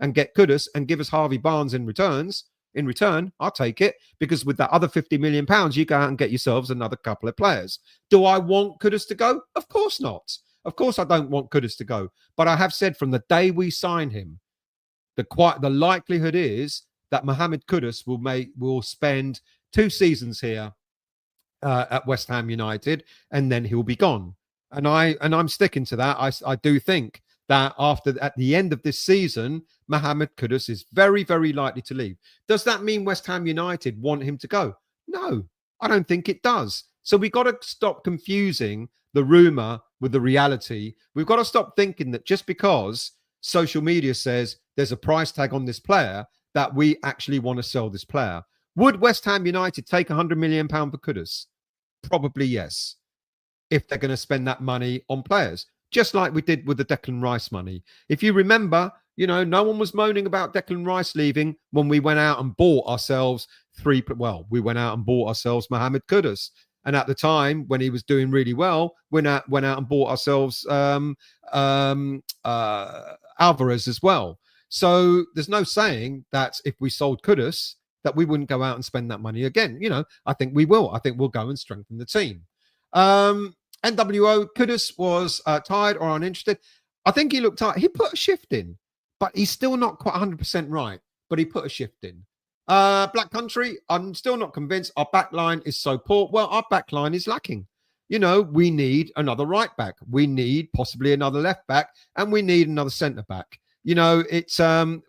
Speaker 1: and get Kudus and give us Harvey Barnes in return, I'll take it, because with that other £50 million, you go out and get yourselves another couple of players. Do I want Kudus to go? Of course not. Of course I don't want Kudus to go. But I have said from the day we sign him, the likelihood is that Mohamed Kudus will spend 2 seasons here at West Ham United, and then he'll be gone. And I'm sticking to that. I do think that at the end of this season, Mohamed Kudus is very, very likely to leave. Does that mean West Ham United want him to go? No, I don't think it does. So we've got to stop confusing the rumor with the reality. We've got to stop thinking that just because social media says there's a price tag on this player, that we actually want to sell this player. Would West Ham United take £100 million for Kudus? Probably yes, if they're going to spend that money on players, just like we did with the Declan Rice money. If you remember, no one was moaning about Declan Rice leaving when we went out and bought ourselves Mohamed Kudus. And at the time when he was doing really well, went out and bought ourselves Alvarez as well. So there's no saying that if we sold Kudus, that we wouldn't go out and spend that money again. I think we will. I think we'll go and strengthen the team. NWO, Kudus was tired or uninterested. I think he looked tired. He put a shift in, but he's still not quite 100% right. But he put a shift in. Black Country, I'm still not convinced. Our back line is so poor. Well, our back line is lacking. We need another right back. We need possibly another left back, and we need another centre back. It's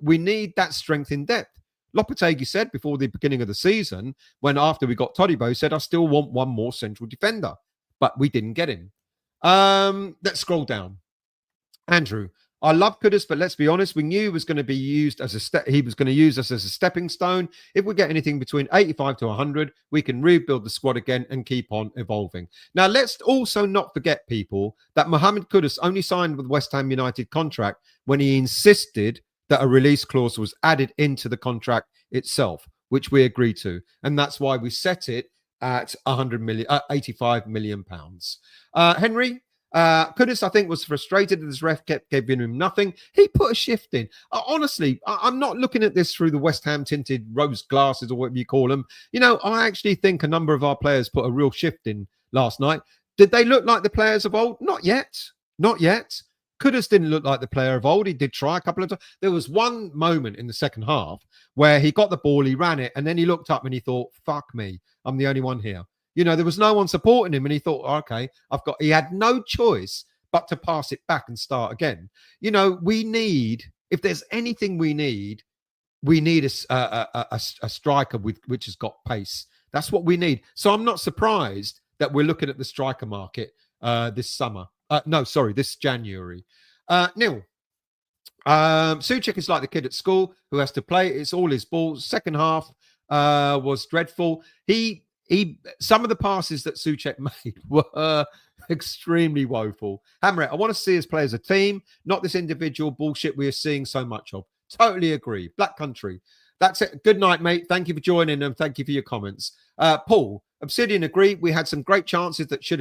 Speaker 1: we need that strength in depth. Lopetegui said before the beginning of the season, when after we got Todibo, said, I still want one more central defender, but we didn't get him. Let's scroll down. Andrew, I love Kudus, but let's be honest, we knew he was going to be used as he was going to use us as a stepping stone. If we get anything between 85 to 100, we can rebuild the squad again and keep on evolving. Now, let's also not forget, people, that Mohamed Kudus only signed with West Ham United contract when he insisted that a release clause was added into the contract itself, which we agreed to. And that's why we set it at 85 million pounds. Henry, Kudus, I think, was frustrated that this ref kept giving him nothing. He put a shift in. Honestly, I'm not looking at this through the West Ham tinted rose glasses or whatever you call them. I actually think a number of our players put a real shift in last night. Did they look like the players of old? Not yet. Not yet. Kudus didn't look like the player of old. He did try a couple of times. There was one moment in the second half where he got the ball, he ran it, and then he looked up and he thought, fuck me, I'm the only one here. There was no one supporting him, and he thought, okay, he had no choice but to pass it back and start again. We need, if there's anything we need a striker which has got pace. That's what we need. So I'm not surprised that we're looking at the striker market this summer. This January. Neil, Souček is like the kid at school who has to play. It's all his balls. Second half was dreadful. Some of the passes that Souček made were extremely woeful. Hammer, I want to see us play as a team, not this individual bullshit we are seeing so much of. Totally agree. Black Country. That's it. Good night, mate. Thank you for joining and thank you for your comments. Paul, Obsidian, agree. We had some great chances that should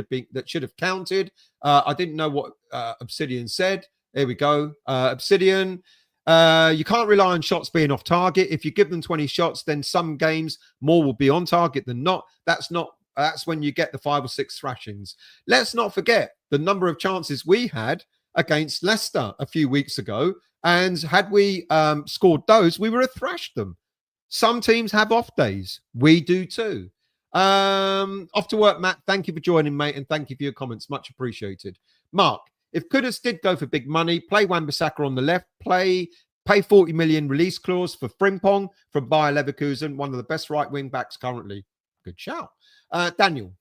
Speaker 1: have counted. I didn't know what Obsidian said. There we go. Obsidian, you can't rely on shots being off target. If you give them 20 shots, then some games more will be on target than not. That's when you get the 5 or 6 thrashings. Let's not forget the number of chances we had against Leicester a few weeks ago. And had we scored those, we would have thrashed them. Some teams have off days. We do too. Off to work, Matt. Thank you for joining, mate, and thank you for your comments. Much appreciated. Mark, if Kudus did go for big money, play Wan-Bissaka on the left, pay 40 million release clause for Frimpong from Bayer Leverkusen, one of the best right wing backs currently. Good shout. Daniel,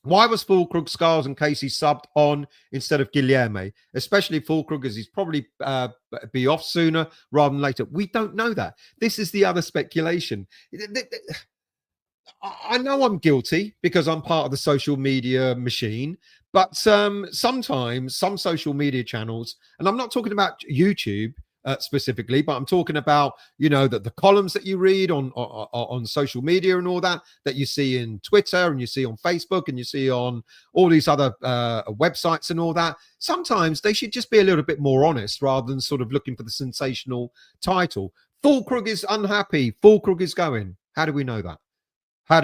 Speaker 1: why was Fulkrug, Scarles and Casey subbed on instead of Guilherme? Especially Fulkrug, as he's probably be off sooner rather than later. We don't know that. This is the other speculation. I know I'm guilty because I'm part of the social media machine, but sometimes some social media channels, and I'm not talking about YouTube specifically, but I'm talking about, the columns that you read on social media and all that you see in Twitter and you see on Facebook and you see on all these other websites and all that. Sometimes they should just be a little bit more honest rather than sort of looking for the sensational title. Fulkrug is unhappy. Fulkrug is going. How do we know that? How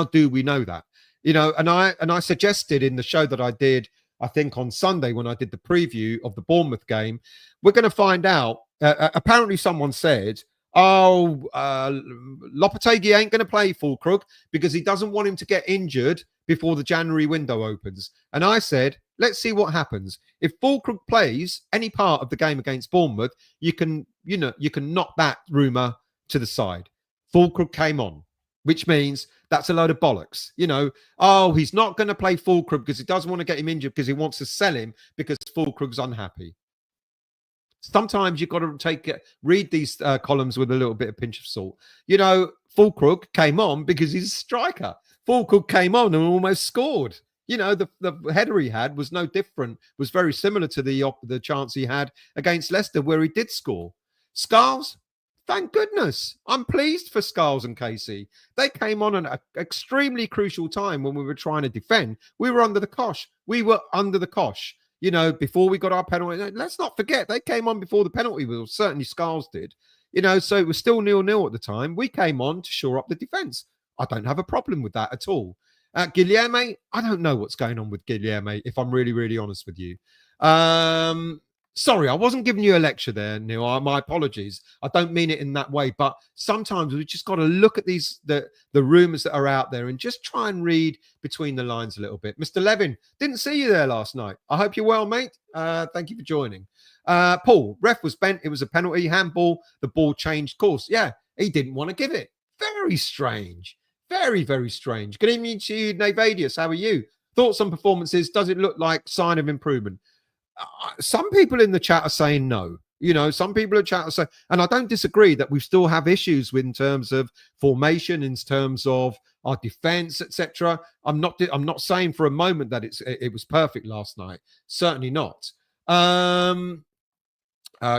Speaker 1: do we know that? And I suggested in the show that I did, I think on Sunday when I did the preview of the Bournemouth game, we're going to find out. Apparently someone said, Lopetegui ain't going to play Fulkrug because he doesn't want him to get injured before the January window opens. And I said, let's see what happens. If Fulkrug plays any part of the game against Bournemouth, you can knock that rumour to the side. Fulkrug came on, which means that's a load of bollocks. He's not going to play Fulkrug because he doesn't want to get him injured because he wants to sell him because Fulkrug's unhappy. Sometimes you've got to read these columns with a little bit of pinch of salt. Fulkrug came on because he's a striker. Fulkrug came on and almost scored. The header he had was no different, was very similar to the chance he had against Leicester where he did score. Scarles, Thank goodness. I'm pleased for Skulls and Casey. They came on at an extremely crucial time when we were trying to defend. We were under the cosh. We were under the cosh. You know, before we got our penalty. Let's not forget, they came on before the penalty whistle. Certainly Skulls did. You know, so it was still 0-0 at the time. We came on to shore up the defence. I don't have a problem with that at all. Guilherme, I don't know what's going on with Guilherme, if I'm really, really honest with you. Sorry, I wasn't giving you a lecture there, Neil. My apologies. I don't mean it in that way, but sometimes we just got to look at the rumours that are out there and just try and read between the lines a little bit. Mr. Levin, didn't see you there last night. I hope you're well, mate. Thank you for joining. Paul, ref was bent. It was a penalty, handball. The ball changed course. Yeah, he didn't want to give it. Very strange. Very, very strange. Good evening to you, Navadius. How are you? Thoughts on performances? Does it look like sign of improvement? Some people in the chat are saying no. You know, some people in the chat are saying, and I don't disagree that we still have issues in terms of formation, in terms of our defense, etc. I'm not saying for a moment that it was perfect last night. Certainly not.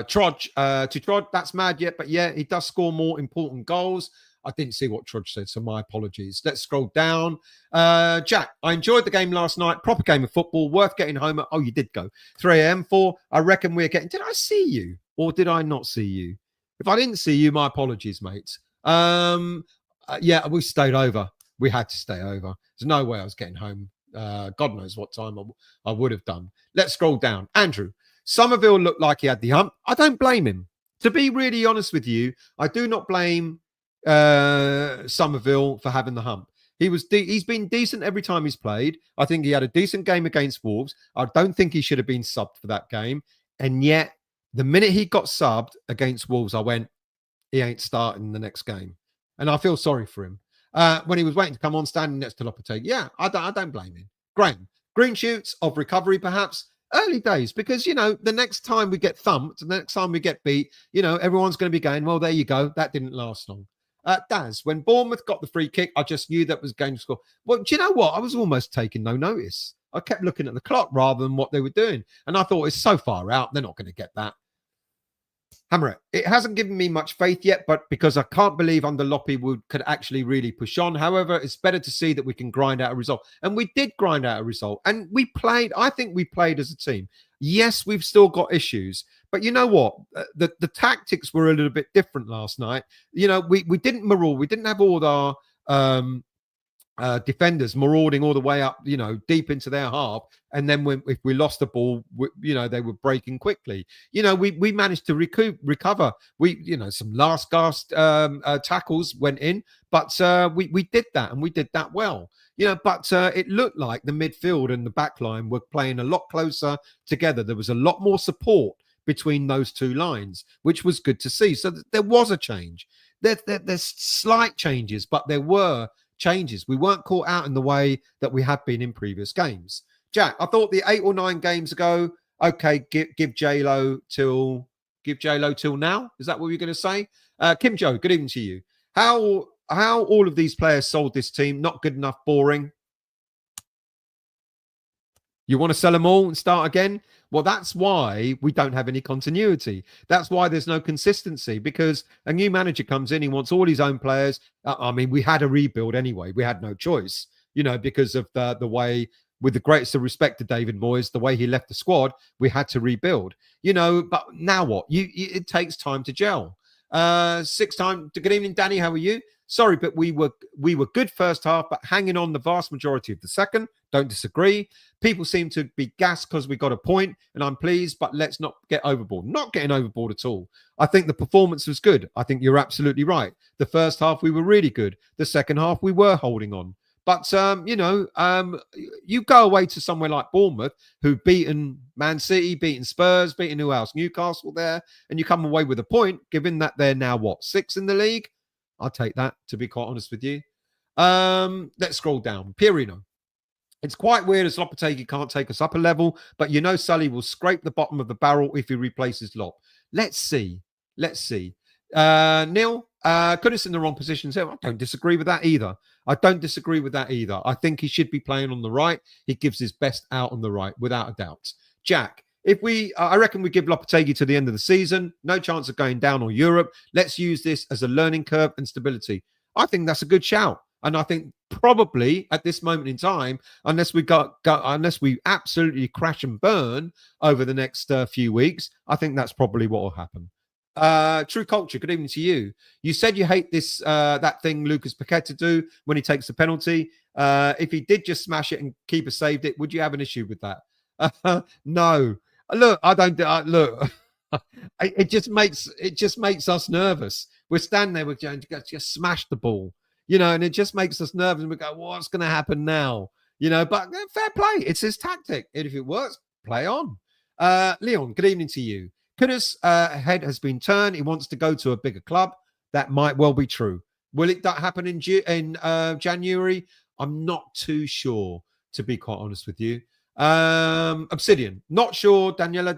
Speaker 1: Trudge to Trod, that's mad yet, but yeah, he does score more important goals. I didn't see what Trudge said, so my apologies. Let's scroll down. Jack, I enjoyed the game last night. Proper game of football, worth getting home at. Oh, you did go 3 a.m. for. I reckon we're getting. Did I see you or did I not see you? If I didn't see you, my apologies, mates. Yeah, we stayed over. We had to stay over. There's no way I was getting home. God knows what time I would have done. Let's scroll down. Andrew, Somerville looked like he had the hump. I don't blame him. To be really honest with you, I do not blame Somerville for having the hump. He's been decent every time he's played. I think he had a decent game against Wolves. I don't think he should have been subbed for that game. And yet, the minute he got subbed against Wolves, I went, he ain't starting the next game. And I feel sorry for him. When he was waiting to come on, standing next to Lopetegui, yeah, I don't blame him. Graham, green shoots of recovery, perhaps. Early days, because, you know, the next time we get thumped, the next time we get beat, you know, everyone's going to be going, well, there you go. That didn't last long. Daz, when Bournemouth got the free kick, I just knew that was going to score. Well, do you know what? I was almost taking no notice. I kept looking at the clock rather than what they were doing. And I thought, it's so far out, they're not going to get that. Hammer it hasn't given me much faith yet, but because I can't believe under Loppy could actually really push on. However, it's better to see that we can grind out a result. And we did grind out a result. And I think we played as a team. Yes, we've still got issues. But you know what? The tactics were a little bit different last night. You know, we didn't maraud. We didn't have all our defenders marauding all the way up, you know, deep into their half. And then if we lost the ball, you know, they were breaking quickly. You know, we managed to recover. You know, some last gasp tackles went in, but we did that, and we did that well. You know, but it looked like the midfield and the back line were playing a lot closer together. There was a lot more support between those two lines, which was good to see. So there was a change. There's slight changes, but there were changes. We weren't caught out in the way that we had been in previous games. Jack, I thought the 8 or 9 games ago, okay, give J-Lo till now. Is that what you're going to say? Kim Joe, good evening to you. How all of these players sold this team? Not good enough, boring. You want to sell them all and start again? Well, that's why we don't have any continuity. That's why there's no consistency, because a new manager comes in, he wants all his own players. I mean, we had a rebuild anyway. We had no choice, you know, because of the way, with the greatest of respect to David Moyes, the way he left the squad, we had to rebuild, you know. But now what? It takes time to gel. 6 time. Good evening, Danny. How are you? Sorry, but we were good first half, but hanging on the vast majority of the second. Don't disagree. People seem to be gassed because we got a point, and I'm pleased, but let's not get overboard. Not getting overboard at all. I think the performance was good. I think you're absolutely right. The first half, we were really good. The second half, we were holding on. But, you know, you go away to somewhere like Bournemouth, who've beaten Man City, beaten Spurs, beaten who else? Newcastle there, and you come away with a point, given that they're now, what, 6 in the league? I'll take that, to be quite honest with you. Let's scroll down. Pierino. It's quite weird as Lopetegui can't take us up a level, but you know Sully will scrape the bottom of the barrel if he replaces Lop. Let's see. Neil, could us in the wrong position. So I don't disagree with that either. I think he should be playing on the right. He gives his best out on the right, without a doubt. Jack, I reckon we give Lopetegui to the end of the season. No chance of going down or Europe. Let's use this as a learning curve and stability. I think that's a good shout. And I think probably at this moment in time, unless we absolutely crash and burn over the next few weeks, I think that's probably what will happen. True Culture, good evening to you. You said you hate this that thing Lucas Paqueta do when he takes the penalty. If he did just smash it and keeper saved it, would you have an issue with that? No. Look, I don't. Look, it just makes us nervous. We're standing there, we're going to just smash the ball, and it just makes us nervous. And we go, what's going to happen now? But fair play. It's his tactic. And if it works, play on. Leon, good evening to you. Kudus' head has been turned. He wants to go to a bigger club. That might well be true. Will it happen in January? I'm not too sure, to be quite honest with you. Obsidian, not sure. Daniela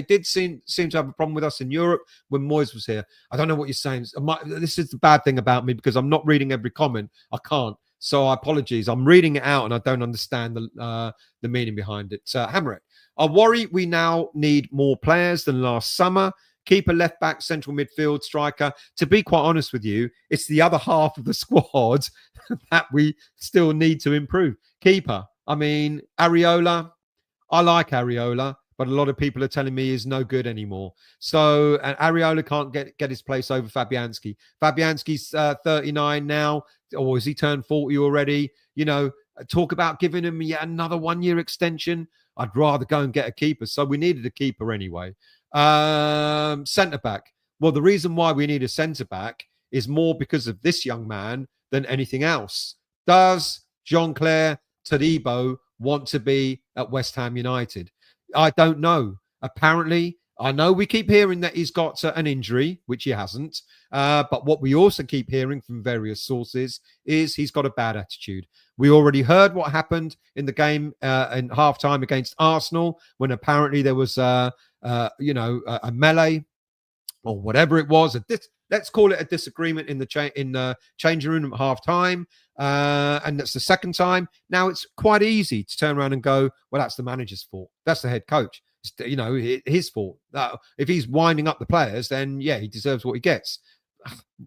Speaker 1: did seem to have a problem with us in Europe when Moyes was here. I don't know what you're saying. This is the bad thing about me because I'm not reading every comment. I can't. So apologies. I'm reading it out and I don't understand the meaning behind it. Hammer it. I worry we now need more players than last summer. Keeper, left back, central midfield, striker. To be quite honest with you, it's the other half of the squad that we still need to improve. Keeper, I mean, Areola, I like Areola, but a lot of people are telling me he's no good anymore. So, and Areola can't get his place over Fabianski. Fabianski's 39 now, or has he turned 40 already? Talk about giving him yet another 1-year extension. I'd rather go and get a keeper. So we needed a keeper anyway. Centre back. Well, the reason why we need a centre back is more because of this young man than anything else. Does Jean-Claire Todibo want to be at West Ham United? I don't know. Apparently, I know we keep hearing that he's got an injury, which he hasn't. But what we also keep hearing from various sources is he's got a bad attitude. We already heard what happened in the game in halftime against Arsenal when apparently there was a melee or whatever it was. Let's call it a disagreement in the changing room at halftime. And that's the second time. Now it's quite easy to turn around and go, well, that's the manager's fault. That's the head coach. It's, his fault. If he's winding up the players, then yeah, he deserves what he gets.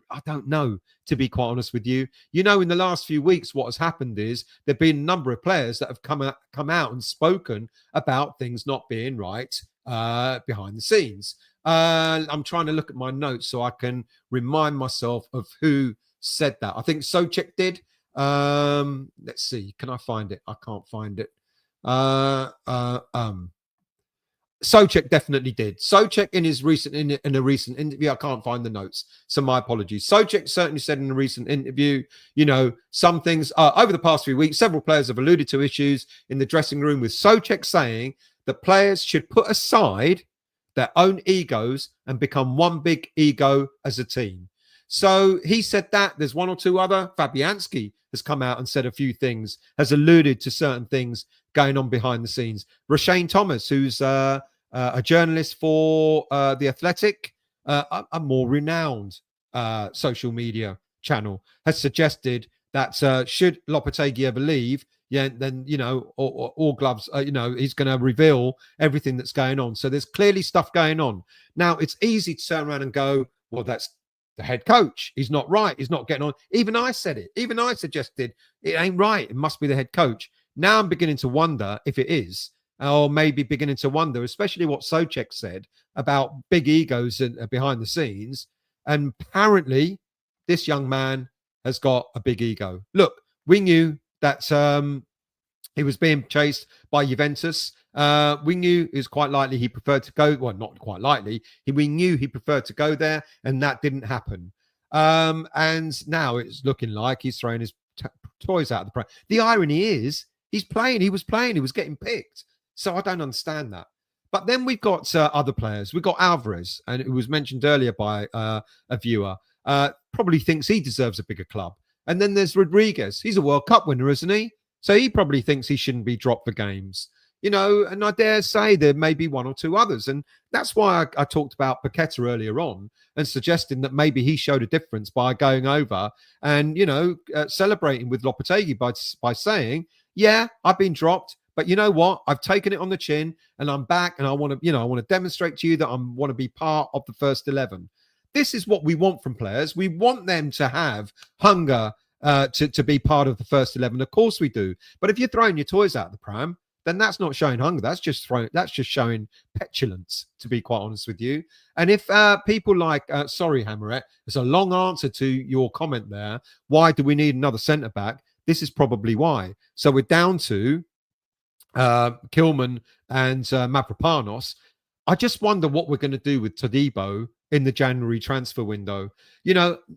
Speaker 1: I don't know, to be quite honest with you. In the last few weeks, what has happened is there've been a number of players that have come out and spoken about things not being right behind the scenes. I'm trying to look at my notes so I can remind myself of who said that. I think Souček did. Let's see. Can I find it? I can't find it. Souček definitely did. Souček in a recent interview, I can't find the notes, so my apologies. Souček certainly said in a recent interview, some things over the past few weeks, several players have alluded to issues in the dressing room, with Souček saying that players should put aside their own egos and become one big ego as a team. So he said that. There's one or two other. Fabianski has come out and said a few things, has alluded to certain things going on behind the scenes. Roshane Thomas, who's a journalist for The Athletic, a more renowned social media channel, has suggested that should Lopetegui ever leave, then, all gloves, he's going to reveal everything that's going on. So there's clearly stuff going on. Now, it's easy to turn around and go, well, that's the head coach. He's not right. He's not getting on. Even I said it. Even I suggested it ain't right. It must be the head coach. Now I'm beginning to wonder if it is, or maybe beginning to wonder, especially what Souček said about big egos behind the scenes. And apparently this young man has got a big ego. Look, we knew that he was being chased by Juventus. We knew it was quite likely he preferred to go. Well, not quite likely. We knew he preferred to go there, and that didn't happen. And now it's looking like he's throwing his toys out of the pram. The irony is he's playing. He was playing. He was getting picked. So I don't understand that. But then we've got other players. We've got Alvarez, and it was mentioned earlier by a viewer. Probably thinks he deserves a bigger club. And then there's Rodriguez. He's a World Cup winner, isn't he? So he probably thinks he shouldn't be dropped for games. And I dare say there may be one or two others. And that's why I talked about Paqueta earlier on and suggesting that maybe he showed a difference by going over and, celebrating with Lopetegui by saying, yeah, I've been dropped, But you know what? I've taken it on the chin and I'm back and I want to, I want to demonstrate to you that I want to be part of the first 11. This is what we want from players. We want them to have hunger to be part of the first 11. Of course we do. But if you're throwing your toys out of the pram, then that's not showing hunger. That's just showing petulance, to be quite honest with you. And if people like, sorry, Hammerette, it's a long answer to your comment there. Why do we need another centre back? This is probably why. So we're down to Kilman and Mavropanos. I just wonder what we're going to do with Todibo in the January transfer window.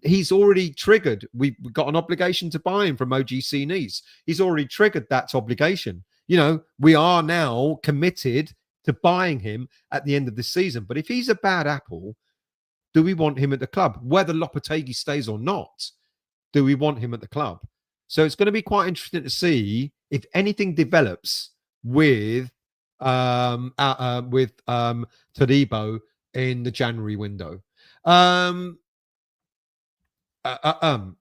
Speaker 1: He's already triggered. We've got an obligation to buy him from OGC Nice. He's already triggered that obligation. We are now committed to buying him at the end of the season. But if he's a bad apple, do we want him at the club? Whether Lopetegui stays or not, do we want him at the club? So it's going to be quite interesting to see if anything develops with Todibo in the January window. The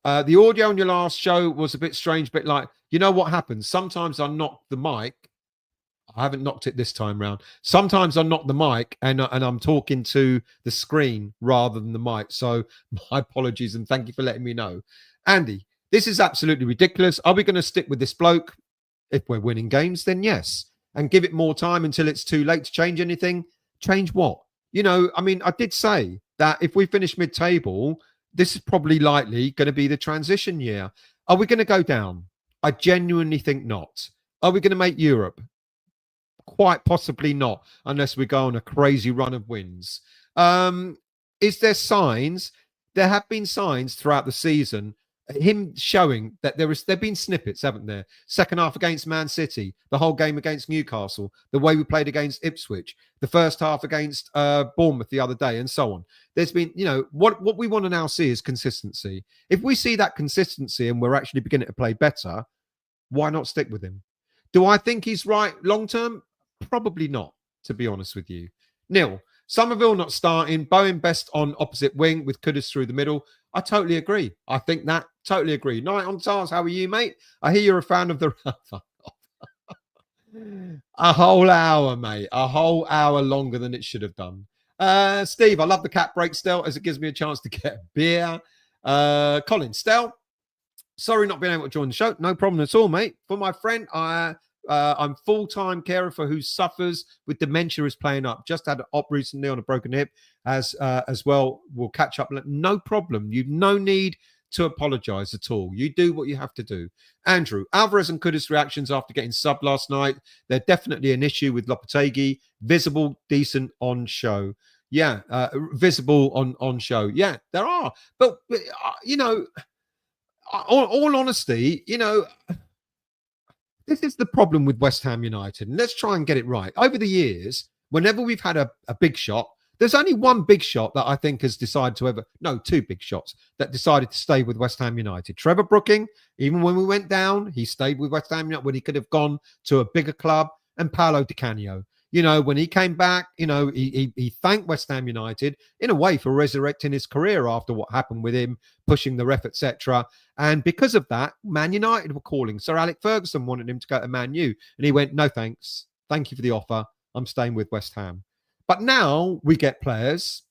Speaker 1: audio on your last show was a bit strange, but like, you know what happens? Sometimes I knock the mic. I haven't knocked it this time round. Sometimes I knock the mic and I'm talking to the screen rather than the mic. So my apologies and thank you for letting me know. Andy, this is absolutely ridiculous. Are we going to stick with this bloke? If we're winning games, then yes. And give it more time until it's too late to change anything. Change what? I did say that if we finish mid-table, this is probably likely going to be the transition year. Are we going to go down? I genuinely think not. Are we going to make Europe? Quite possibly not, unless we go on a crazy run of wins. Is there signs? There have been signs throughout the season, him showing that there've been snippets, haven't there? Second half against Man City, the whole game against Newcastle, the way we played against Ipswich, the first half against Bournemouth the other day, and so on. There's been, what we want to now see is consistency. If we see that consistency and we're actually beginning to play better, why not stick with him? Do I think he's right long term? Probably not, to be honest with you. Neil, Somerville not starting, Bowen best on opposite wing with Kudus through the middle. I totally agree. I think that. Totally agree. Night on Tars, how are you, mate? I hear you're a fan of the... A whole hour, mate. A whole hour longer than it should have done. Steve, I love the cap break still, as it gives me a chance to get a beer. Colin, Stel, sorry not being able to join the show. No problem at all, mate. For my friend, I'm full-time carer for who suffers with dementia is playing up. Just had an op recently on a broken hip as well. We'll catch up. No problem. You've no need to apologize at all. You do what you have to do. Andrew, Alvarez and Kudus reactions after getting subbed last night. They're definitely an issue with Lopetegui. Visible, decent on show. Yeah, visible on show. Yeah, there are. But, all honesty, this is the problem with West Ham United. And let's try and get it right. Over the years, whenever we've had a big shot, there's only one big shot that I think has decided to two big shots that decided to stay with West Ham United. Trevor Brooking, even when we went down, he stayed with West Ham United when he could have gone to a bigger club. And Paolo Di Canio, when he came back, he thanked West Ham United in a way for resurrecting his career after what happened with him, pushing the ref, etc. And because of that, Man United were calling. Sir Alex Ferguson wanted him to go to Man U. And he went, no, thanks. Thank you for the offer. I'm staying with West Ham. But now we get players,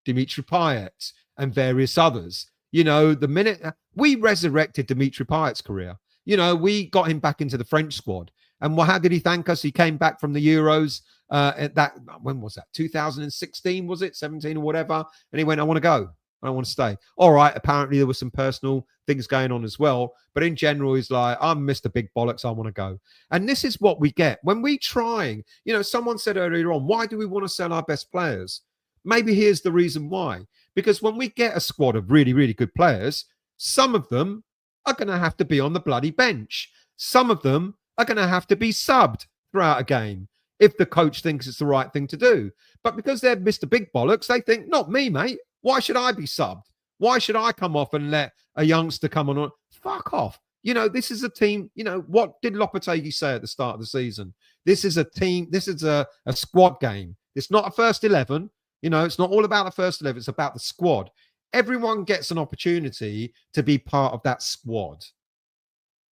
Speaker 1: Dimitri Payet and various others. The minute we resurrected Dimitri Payet's career, we got him back into the French squad. And how did he thank us? He came back from the Euros when was that? 2016, was it? 17 or whatever. And he went, I want to go. I don't want to stay. All right. Apparently there were some personal things going on as well. But in general, he's like, I'm Mr. Big Bollocks. I want to go. And this is what we get when we trying. Someone said earlier on, why do we want to sell our best players? Maybe here's the reason why. Because when we get a squad of really, really good players, some of them are going to have to be on the bloody bench. Some of them are going to have to be subbed throughout a game if the coach thinks it's the right thing to do. But because they're Mr. Big Bollocks, they think, not me, mate. Why should I be subbed? Why should I come off and let a youngster come on? Fuck off. This is a team. What did Lopetegui say at the start of the season? This is a team. This is a squad game. It's not a first 11. It's not all about the first 11. It's about the squad. Everyone gets an opportunity to be part of that squad.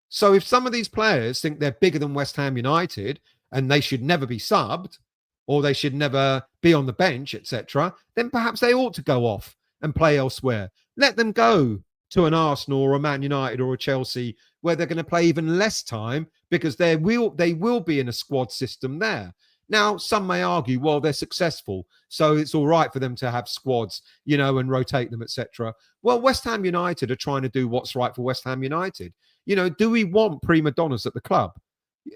Speaker 1: So if some of these players think they're bigger than West Ham United and they should never be subbed or they should never be on the bench, etc., then perhaps they ought to go off and play elsewhere. Let them go to an Arsenal or a Man United or a Chelsea where they're going to play even less time because they will be in a squad system there. Now, some may argue, well, they're successful, so it's all right for them to have squads, and rotate them, etc. Well, West Ham United are trying to do what's right for West Ham United. Do we want prima donnas at the club?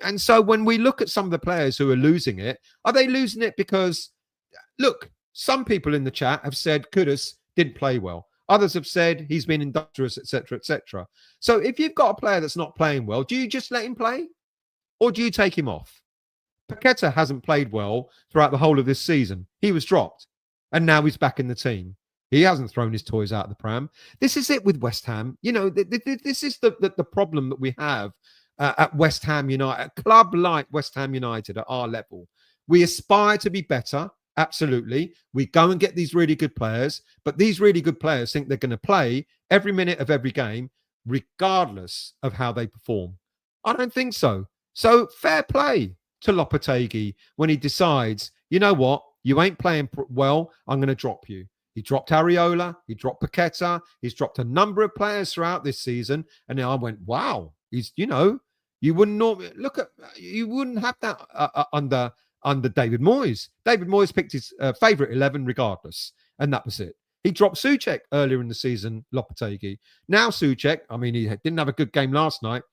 Speaker 1: And so when we look at some of the players who are losing it, are they losing it because, look, some people in the chat have said Kudus didn't play well. Others have said he's been industrious, etc., etc. So if you've got a player that's not playing well, do you just let him play or do you take him off? Paqueta hasn't played well throughout the whole of this season. He was dropped and now he's back in the team. He hasn't thrown his toys out of the pram. This is it with West Ham. This is the problem that we have at West Ham United, a club like West Ham United at our level. We aspire to be better. Absolutely. We go and get these really good players, but these really good players think they're going to play every minute of every game, regardless of how they perform. I don't think so. So fair play to Lopetegui when he decides, you know what, you ain't playing well, I'm going to drop you. He dropped Areola, he dropped Paqueta, he's dropped a number of players throughout this season. And then I went, wow, he's, you wouldn't normally you wouldn't have that under David Moyes. David Moyes picked his favourite 11 regardless. And that was it. He dropped Souček earlier in the season, Lopetegui. Now Souček, he didn't have a good game last night,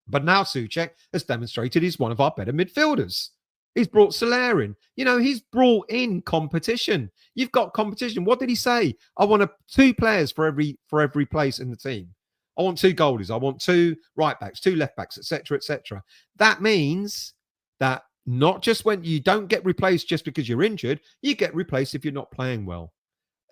Speaker 1: but now Souček has demonstrated he's one of our better midfielders. He's brought Soler in. He's brought in competition. You've got competition. What did he say? I want 2 players for every place in the team. I want 2 goalies. I want 2 right backs, 2 left backs, etc., etc. That means that not just when you don't get replaced just because you're injured, you get replaced if you're not playing well.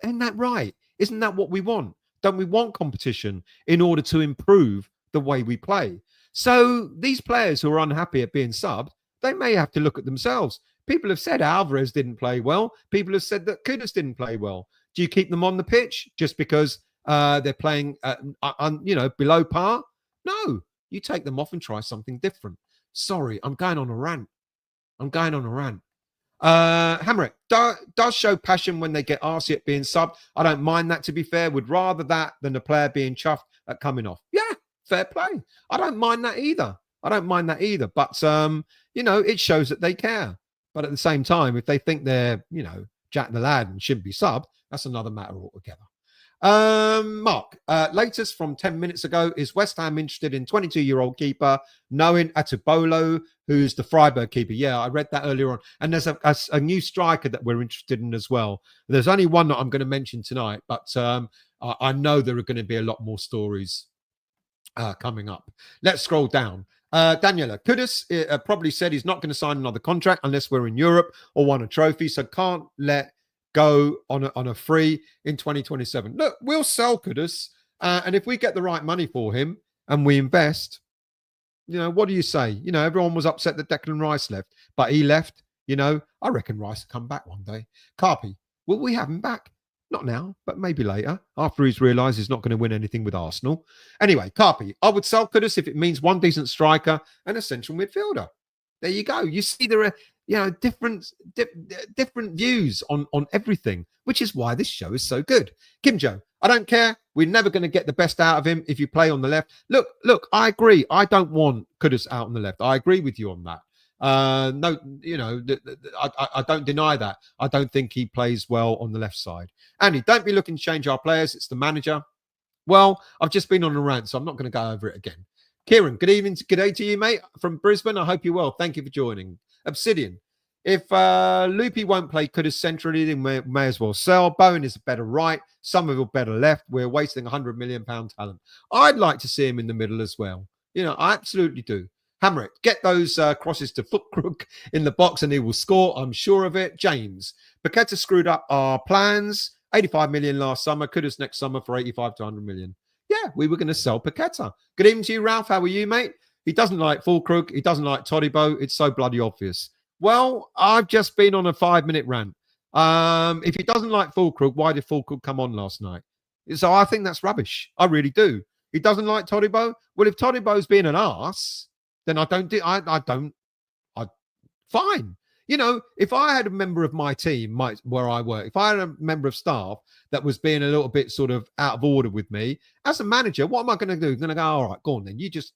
Speaker 1: Isn't that right? Isn't that what we want? Don't we want competition in order to improve the way we play? So these players who are unhappy at being subbed, they may have to look at themselves. People have said Alvarez didn't play well. People have said that Kudus didn't play well. Do you keep them on the pitch just because they're playing, below par? No, you take them off and try something different. Sorry, I'm going on a rant. Hamrick does show passion when they get arsey at being subbed. I don't mind that, to be fair. Would rather that than a player being chuffed at coming off. Yeah, fair play. I don't mind that either. But, it shows that they care. But at the same time, if they think they're, Jack the Lad and shouldn't be subbed, that's another matter altogether. Mark, latest from 10 minutes ago, is West Ham interested in 22-year-old keeper Noin Atubolo, who's the Freiburg keeper? Yeah, I read that earlier on. And there's a new striker that we're interested in as well. There's only one that I'm going to mention tonight, but I know there are going to be a lot more stories coming up. Let's scroll down. Daniela, Kudus probably said he's not going to sign another contract unless we're in Europe or won a trophy, so can't let go on a free in 2027. Look, we'll sell Kudus, and if we get the right money for him and we invest, what do you say? Everyone was upset that Declan Rice left, but he left. I reckon Rice will come back one day. Carpi, will we have him back? Not now, but maybe later, after he's realised he's not going to win anything with Arsenal. Anyway, Carpi, I would sell Kudus if it means one decent striker and a central midfielder. There you go. You see, there are different views on everything, which is why this show is so good. Kim Jo, I don't care. We're never going to get the best out of him if you play on the left. Look, I agree. I don't want Kudus out on the left. I agree with you on that. No, I don't deny that. I don't think he plays well on the left side. Andy, don't be looking to change our players. It's the manager. Well, I've just been on a rant, so I'm not going to go over it again. Kieran, good evening. Good day to you, mate, from Brisbane. I hope you're well. Thank you for joining. Obsidian, if Loopy won't play Kudus centrally, then we may as well sell. Bowen is a better right. Somerville better left. We're wasting £100 million talent. I'd like to see him in the middle as well. I absolutely do. Hammer it. Get those crosses to Footcrook in the box and he will score. I'm sure of it. James, Paqueta screwed up our plans. 85 million last summer. Kudus next summer for 85 to 100 million. Yeah, we were going to sell Paqueta. Good evening to you, Ralph. How are you, mate? He doesn't like Fulkrug. He doesn't like Todibo. It's so bloody obvious. Well, I've just been on a 5-minute rant. If he doesn't like Fulkrug, why did Fulkrug come on last night? So I think that's rubbish. I really do. He doesn't like Todibo. Well, if Todibo's being an arse, then I don't. Fine. If I had a member of my team, where I work, if I had a member of staff that was being a little bit sort of out of order with me as a manager, what am I going to do? I'm going to go, all right, go on then. You just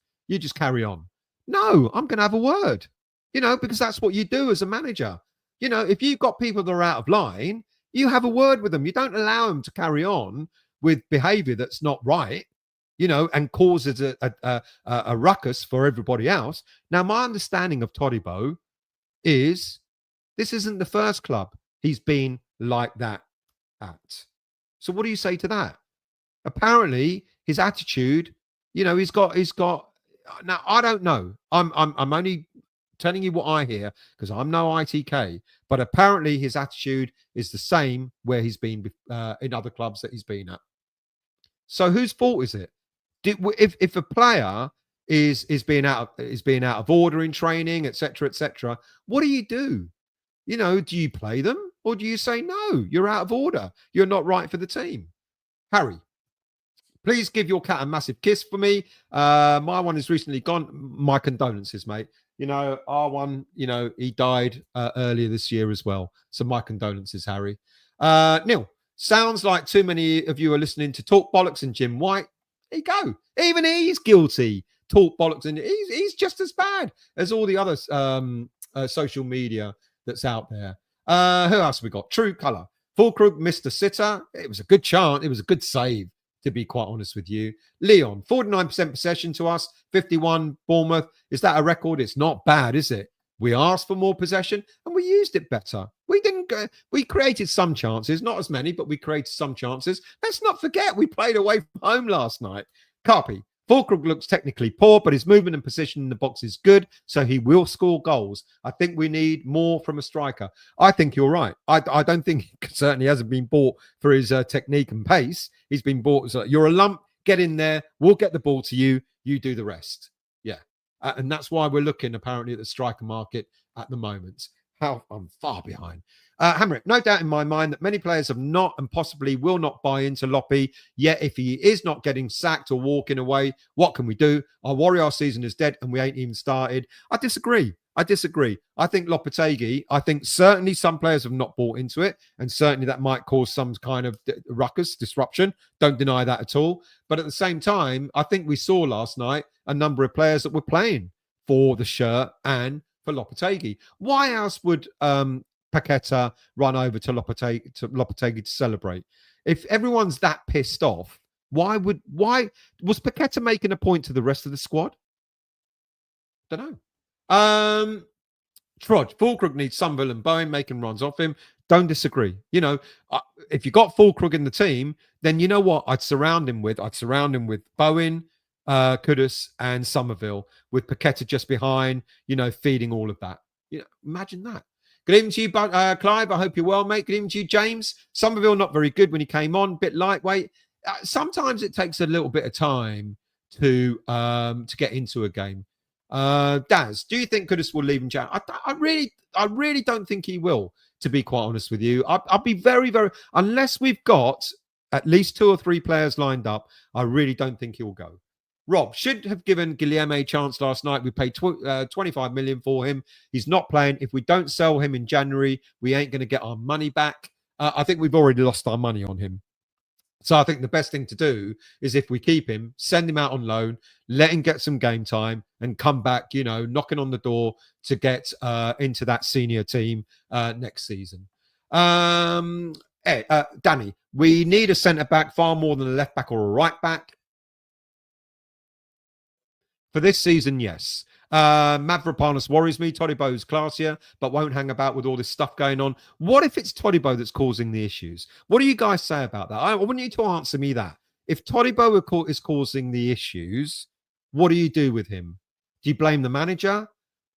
Speaker 1: carry on. No, I'm going to have a word. Because that's what you do as a manager. If you've got people that are out of line, you have a word with them. You don't allow them to carry on with behavior that's not right, and causes a ruckus for everybody else. Now, my understanding of Todibo is this isn't the first club he's been like that at. So what do you say to that? Apparently, his attitude, he's got. Now, I don't know. I'm only telling you what I hear because I'm no ITK. But apparently, his attitude is the same where he's been in other clubs that he's been at. So whose fault is it? If a player is being out of order in training, etc., what do? Do you play them or do you say no? You're out of order. You're not right for the team. Harry, please give your cat a massive kiss for me. My one is recently gone. My condolences, mate. Our one, he died earlier this year as well. So my condolences, Harry. Neil, sounds like too many of you are listening to Talk Bollocks and Jim White. There you go. Even he's guilty. Talk Bollocks, and he's just as bad as all the other social media that's out there. Who else have we got? True Colour. Fulkrug missed a sitter. It was a good chance. It was a good save, to be quite honest with you. Leon, 49% possession to us, 51 Bournemouth. Is that a record? It's not bad, is it? We asked for more possession and we used it better. We created some chances, not as many, but we created some chances. Let's not forget we played away from home last night. Carpi, Fulkrug looks technically poor, but his movement and position in the box is good, so he will score goals. I think we need more from a striker. I think you're right. I don't think he certainly hasn't been bought for his technique and pace. He's been bought as you're a lump, get in there, we'll get the ball to you, you do the rest. Yeah. And that's why we're looking apparently at the striker market at the moment. How I'm far behind. Hamrick, no doubt in my mind that many players have not and possibly will not buy into Loppy. Yet if he is not getting sacked or walking away, what can we do? Our Warrior season is dead and we ain't even started. I disagree. I think Lopetegui, I think certainly some players have not bought into it, and certainly that might cause some kind of ruckus, disruption. Don't deny that at all. But at the same time, I think we saw last night a number of players that were playing for the shirt and for Lopetegui. Why else would Paqueta run over to Lopetegui to celebrate? If everyone's that pissed off, why was Paqueta making a point to the rest of the squad? Don't know. Trudge, Fulkrug needs Somerville and Bowen making runs off him. Don't disagree. If you got Fulkrug in the team, then you know what I'd surround him with Bowen, Kudus and Somerville, with Paqueta just behind, feeding all of that. Imagine that. Good evening to you, Clive. I hope you're well, mate. Good evening to you, James. Somerville not very good when he came on, bit lightweight. Sometimes it takes a little bit of time to get into a game. Daz, do you think Kudus will leave in January? I really don't think he will, to be quite honest with you. I'll be very, very, unless we've got at least 2 or 3 players lined up, I really don't think he'll go. Rob should have given Guilherme a chance last night. We paid 25 million for him. He's not playing. If we don't sell him in January, we ain't going to get our money back. I think we've already lost our money on him. So I think the best thing to do is, if we keep him, send him out on loan, let him get some game time and come back, knocking on the door to get into that senior team next season. Danny, we need a centre-back far more than a left-back or a right-back. For this season, yes. Mavropanos worries me. Todibo's classier, but won't hang about with all this stuff going on. What if it's Todibo that's causing the issues? What do you guys say about that? I want you to answer me that. If Todibo is causing the issues, what do you do with him? Do you blame the manager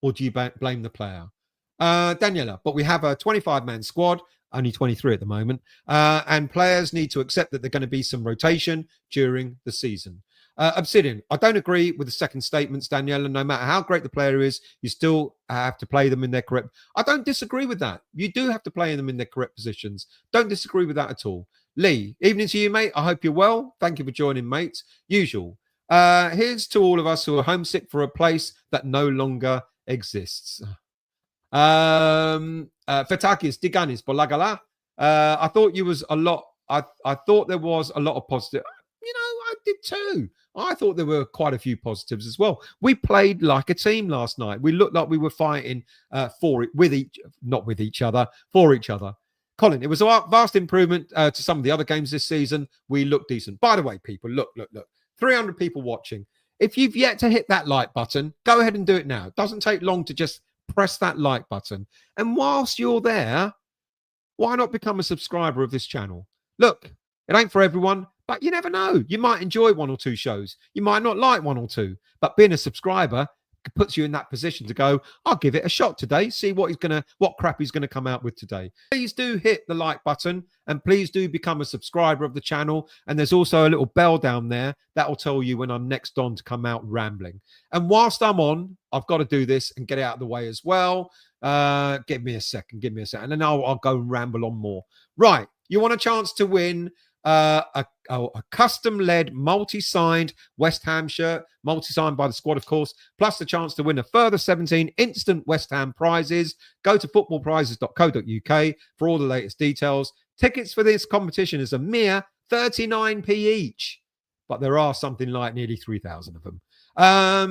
Speaker 1: or do you blame the player? Daniela, but we have a 25-man squad, only 23 at the moment, and players need to accept that there's going to be some rotation during the season. Obsidian, I don't agree with the second statements, Daniela. No matter how great the player is, you still have to play them in their correct. I don't disagree with that. You do have to play them in their correct positions. Don't disagree with that at all. Lee, evening to you, mate. I hope you're well. Thank you for joining, mate. Usual. Here's to all of us who are homesick for a place that no longer exists. Fetakis, Diganis, Bolagala. I thought you was a lot. I thought there was a lot of positive. I did too. I thought there were quite a few positives as well. We played like a team last night. We looked like we were fighting for each other. Colin, it was a vast improvement to some of the other games this season. We look decent. By the way, people, look. 300 people watching. If you've yet to hit that like button, go ahead and do it now. It doesn't take long to just press that like button. And whilst you're there, why not become a subscriber of this channel? Look, it ain't for everyone, but you never know. You might enjoy one or two shows. You might not like one or two, but being a subscriber puts you in that position to go, I'll give it a shot today, see what crap he's gonna come out with today. Please do hit the like button and please do become a subscriber of the channel. And there's also a little bell down there that will tell you when I'm next on to come out rambling. And whilst I'm on, I've got to do this and get it out of the way as well. Give me a second, and then I'll go and ramble on more. Right, you want a chance to win a custom-led, multi-signed West Ham shirt, multi-signed by the squad, of course, plus the chance to win a further 17 instant West Ham prizes. Go to footballprizes.co.uk for all the latest details. Tickets for this competition is a mere 39p each, but there are something like nearly 3,000 of them.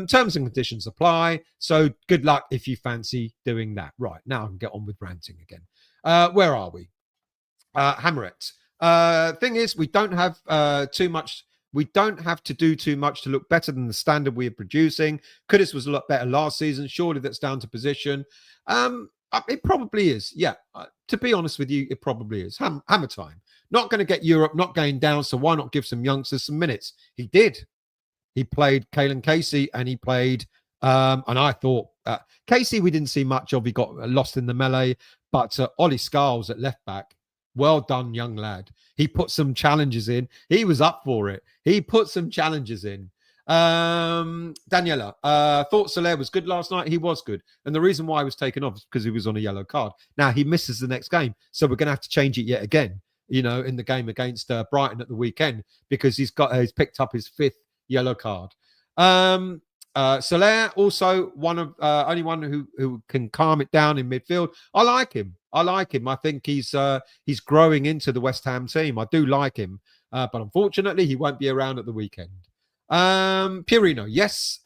Speaker 1: Terms and conditions apply, so good luck if you fancy doing that. Right, now I can get on with ranting again. Where are we? Hammer it. Thing is, we don't have too much. We don't have to do too much to look better than the standard we are producing. Kudus was a lot better last season. Surely that's down to position. It probably is. Yeah, to be honest with you, it probably is. Hammer time. Not going to get Europe, not going down. So why not give some youngsters some minutes? He did. He played Kalen Casey and he played. And I thought Casey we didn't see much of. He got lost in the melee. But Ollie Scarles at left back. Well done, young lad. He put some challenges in. He was up for it. He put some challenges in. Daniela, thought Soler was good last night. He was good. And the reason why he was taken off is because he was on a yellow card. Now, he misses the next game. So we're going to have to change it yet again, in the game against Brighton at the weekend, because he's picked up his 5th yellow card. Soler, also only one who can calm it down in midfield. I like him. I think he's growing into the West Ham team. I do like him, but unfortunately, he won't be around at the weekend. Pirino, yes,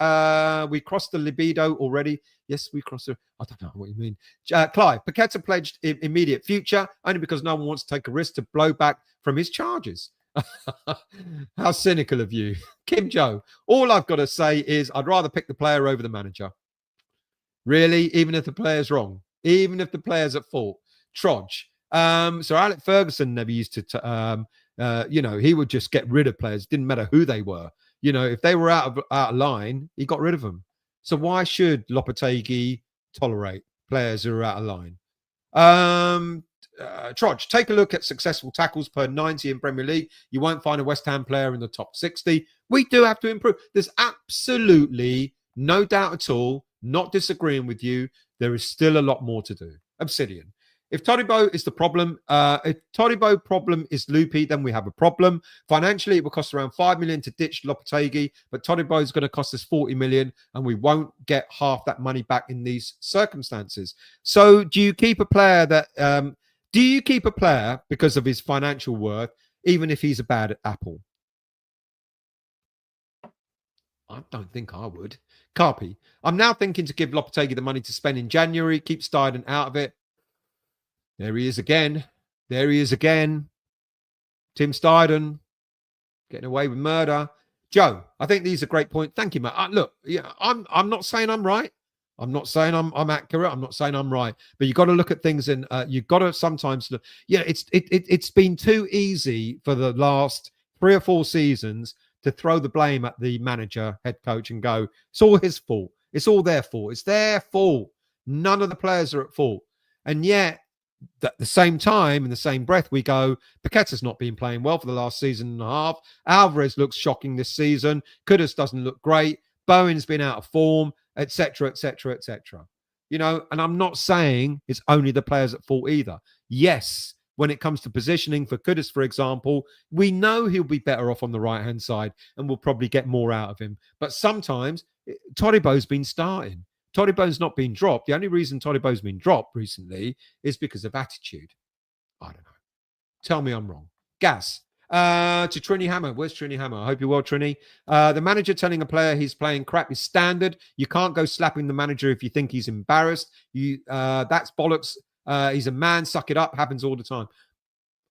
Speaker 1: we crossed the libido already. Yes, we crossed the. I don't know what you mean. Clive, Paqueta pledged immediate future only because no one wants to take a risk to blow back from his charges. How cynical of you. Kim Joe, all I've got to say is I'd rather pick the player over the manager. Really? Even if the player's wrong? Even if the player's at fault? Trodge. So Alec Ferguson never used to, he would just get rid of players. Didn't matter who they were. If they were out of line, he got rid of them. So why should Lopetegui tolerate players who are out of line? Trodge, take a look at successful tackles per 90 in Premier League. You won't find a West Ham player in the top 60. We do have to improve. There's absolutely no doubt at all, not disagreeing with you. There is still a lot more to do. Obsidian. If Todibo is the problem, if Todibo problem is Loopy, then we have a problem. Financially, it will cost around 5 million to ditch Lopetegui, but Todibo is going to cost us 40 million, and we won't get half that money back in these circumstances. So, do you keep a player because of his financial worth, even if he's a bad apple? I don't think I would. Carpi, I'm now thinking to give Lopetegui the money to spend in January, keep Steiden out of it. There he is again. Tim Steiden getting away with murder. Joe, I think these are great points. Thank you, Matt. Look, yeah, I'm not saying I'm right. I'm not saying I'm accurate. I'm not saying I'm right. But you've got to look at things, and you've got to sometimes look. Yeah, it's been too easy for the last 3 or 4 seasons to throw the blame at the manager, head coach, and go, it's all his fault. It's all their fault. It's their fault. None of the players are at fault. And yet, at the same time, in the same breath, we go, Paqueta's not been playing well for the last season and a half. Alvarez looks shocking this season. Kudus doesn't look great. Bowen's been out of form, etc., etc., etc. And I'm not saying it's only the players at fault either. Yes, when it comes to positioning for Kudus, for example, we know he'll be better off on the right-hand side and we'll probably get more out of him. But sometimes Todibo's been starting. Todibo's not been dropped. The only reason Todibo's been dropped recently is because of attitude. I don't know. Tell me I'm wrong. Gas. To Trini Hammer. Where's Trini Hammer? I hope you're well, Trini. The manager telling a player he's playing crap is standard. You can't go slapping the manager if you think he's embarrassed. That's bollocks. He's a man. Suck it up. Happens all the time.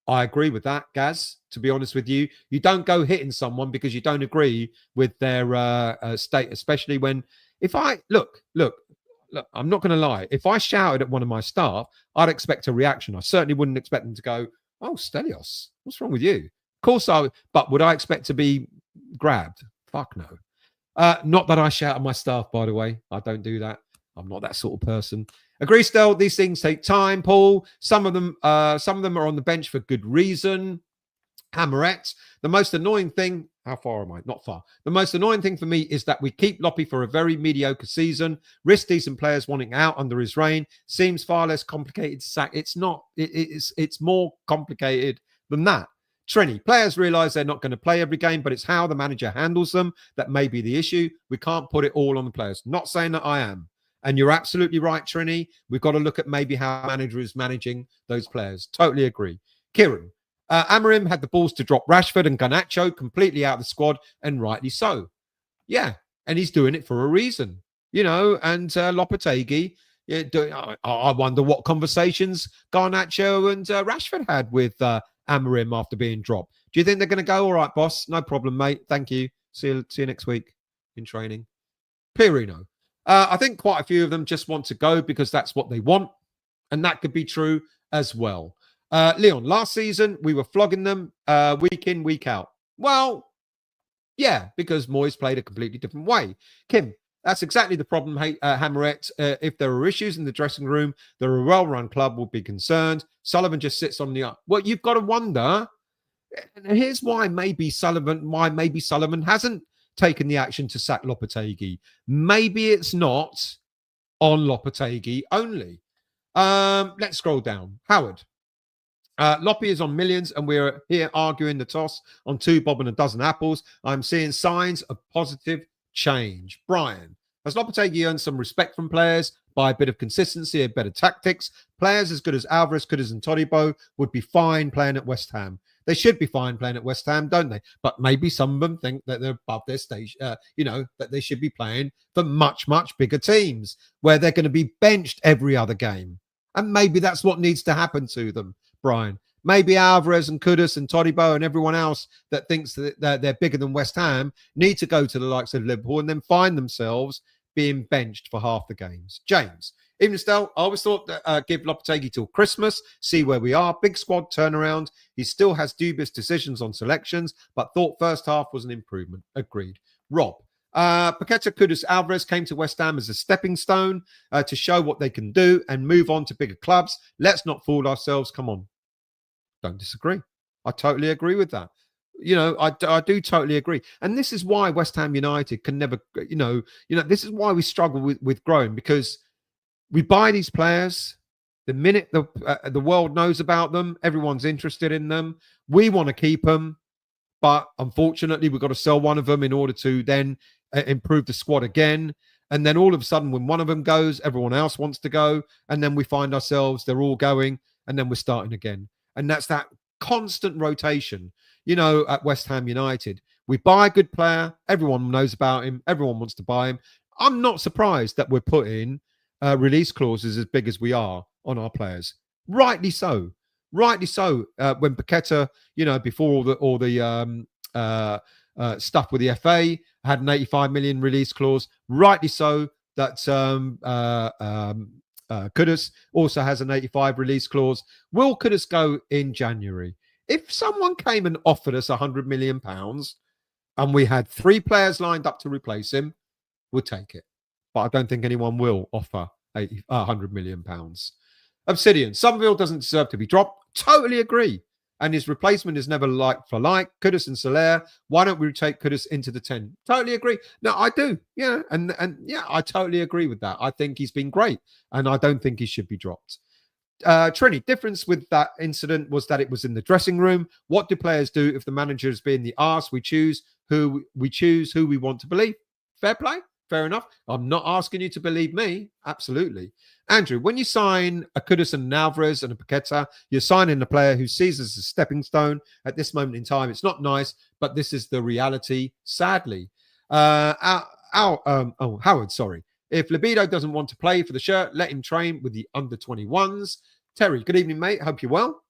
Speaker 1: I agree with that, Gaz. To be honest with you, you don't go hitting someone because you don't agree with their state, especially when if I look, I'm not going to lie. If I shouted at one of my staff, I'd expect a reaction. I certainly wouldn't expect them to go, "Oh, Stelios, what's wrong with you?" Of course I would, but would I expect to be grabbed? Fuck no. Not that I shout at my staff, by the way. I don't do that. I'm not that sort of person. Agree, Stel. These things take time, Paul. Some of them are on the bench for good reason. Hammerette. The most annoying thing, how far am I? Not far. The most annoying thing for me is that we keep Loppy for a very mediocre season, risk decent players wanting out under his reign. Seems far less complicated to sack. It's not. It's more complicated than that. Trini, players realise they're not going to play every game, but it's how the manager handles them that may be the issue. We can't put it all on the players. Not saying that I am. And you're absolutely right, Trini. We've got to look at maybe how the manager is managing those players. Totally agree. Kieran, Amorim had the balls to drop Rashford and Garnacho completely out of the squad, and rightly so. Yeah, and he's doing it for a reason, and Lopetegui. I wonder what conversations Garnacho and Rashford had with Amorim after being dropped. Do you think they're going to go, "All right, boss, no problem, mate. Thank you. See you next week in training"? Pirino. I think quite a few of them just want to go because that's what they want. And that could be true as well. Leon, last season, we were flogging them week in, week out. Well, yeah, because Moyes played a completely different way. Kim, that's exactly the problem, Hammerette. If there are issues in the dressing room, a well-run club will be concerned. Sullivan just sits on the... Well, you've got to wonder. And here's why maybe Sullivan hasn't taken the action to sack Lopetegui. Maybe it's not on Lopetegui only. Let's scroll down. Howard. Loppy is on millions and we're here arguing the toss on 2 bob and a dozen apples. I'm seeing signs of positive change. Brian. Has Lopetegui earned some respect from players by a bit of consistency and better tactics? Players as good as Alvarez, Kudus and Todibo would be fine playing at West Ham. They should be fine playing at West Ham, don't they? But maybe some of them think that they're above their stage, that they should be playing for much, much bigger teams where they're going to be benched every other game. And maybe that's what needs to happen to them, Brian. Maybe Alvarez and Kudus and Todibo and everyone else that thinks that they're bigger than West Ham need to go to the likes of Liverpool and then find themselves being benched for half the games. James. Even still, I always thought that give Lopetegui till Christmas, see where we are. Big squad turnaround. He still has dubious decisions on selections, but thought first half was an improvement. Agreed. Rob. Paqueta, Kudus, Alvarez came to West Ham as a stepping stone to show what they can do and move on to bigger clubs. Let's not fool ourselves. Come on. Don't disagree. I totally agree with that. I do totally agree. And this is why West Ham United can never, this is why we struggle with growing, because we buy these players. The minute the world knows about them, everyone's interested in them. We want to keep them. But unfortunately, we've got to sell one of them in order to then improve the squad again. And then all of a sudden, when one of them goes, everyone else wants to go. And then we find ourselves, they're all going. And then we're starting again. And that's that constant rotation, at West Ham United. We buy a good player. Everyone knows about him. Everyone wants to buy him. I'm not surprised that we're putting release clauses as big as we are on our players. Rightly so. Rightly so. When Paqueta, before all the stuff with the FA, had an 85 million release clause. Rightly so. That Kudus also has an 85 release clause. Will Kudus go in January? If someone came and offered us £100 million and we had 3 players lined up to replace him, we'll take it. But I don't think anyone will offer £100 million. Obsidian. Somerville doesn't deserve to be dropped. Totally agree. And his replacement is never like for like. Kudus and Soler. Why don't we take Kudus into the 10? Totally agree. No, I do. Yeah. And yeah, I totally agree with that. I think he's been great. And I don't think he should be dropped. Trini, difference with that incident was that it was in the dressing room. What do players do if the manager is being the arse? We choose who we want to believe. Fair play. Fair enough. I'm not asking you to believe me. Absolutely. Andrew, when you sign a Kudus and an Alvarez and a Paqueta, you're signing a player who sees us as a stepping stone at this moment in time. It's not nice, but this is the reality, sadly. Howard, sorry. If Libido doesn't want to play for the shirt, let him train with the under 21s. Terry, good evening, mate. Hope you're well.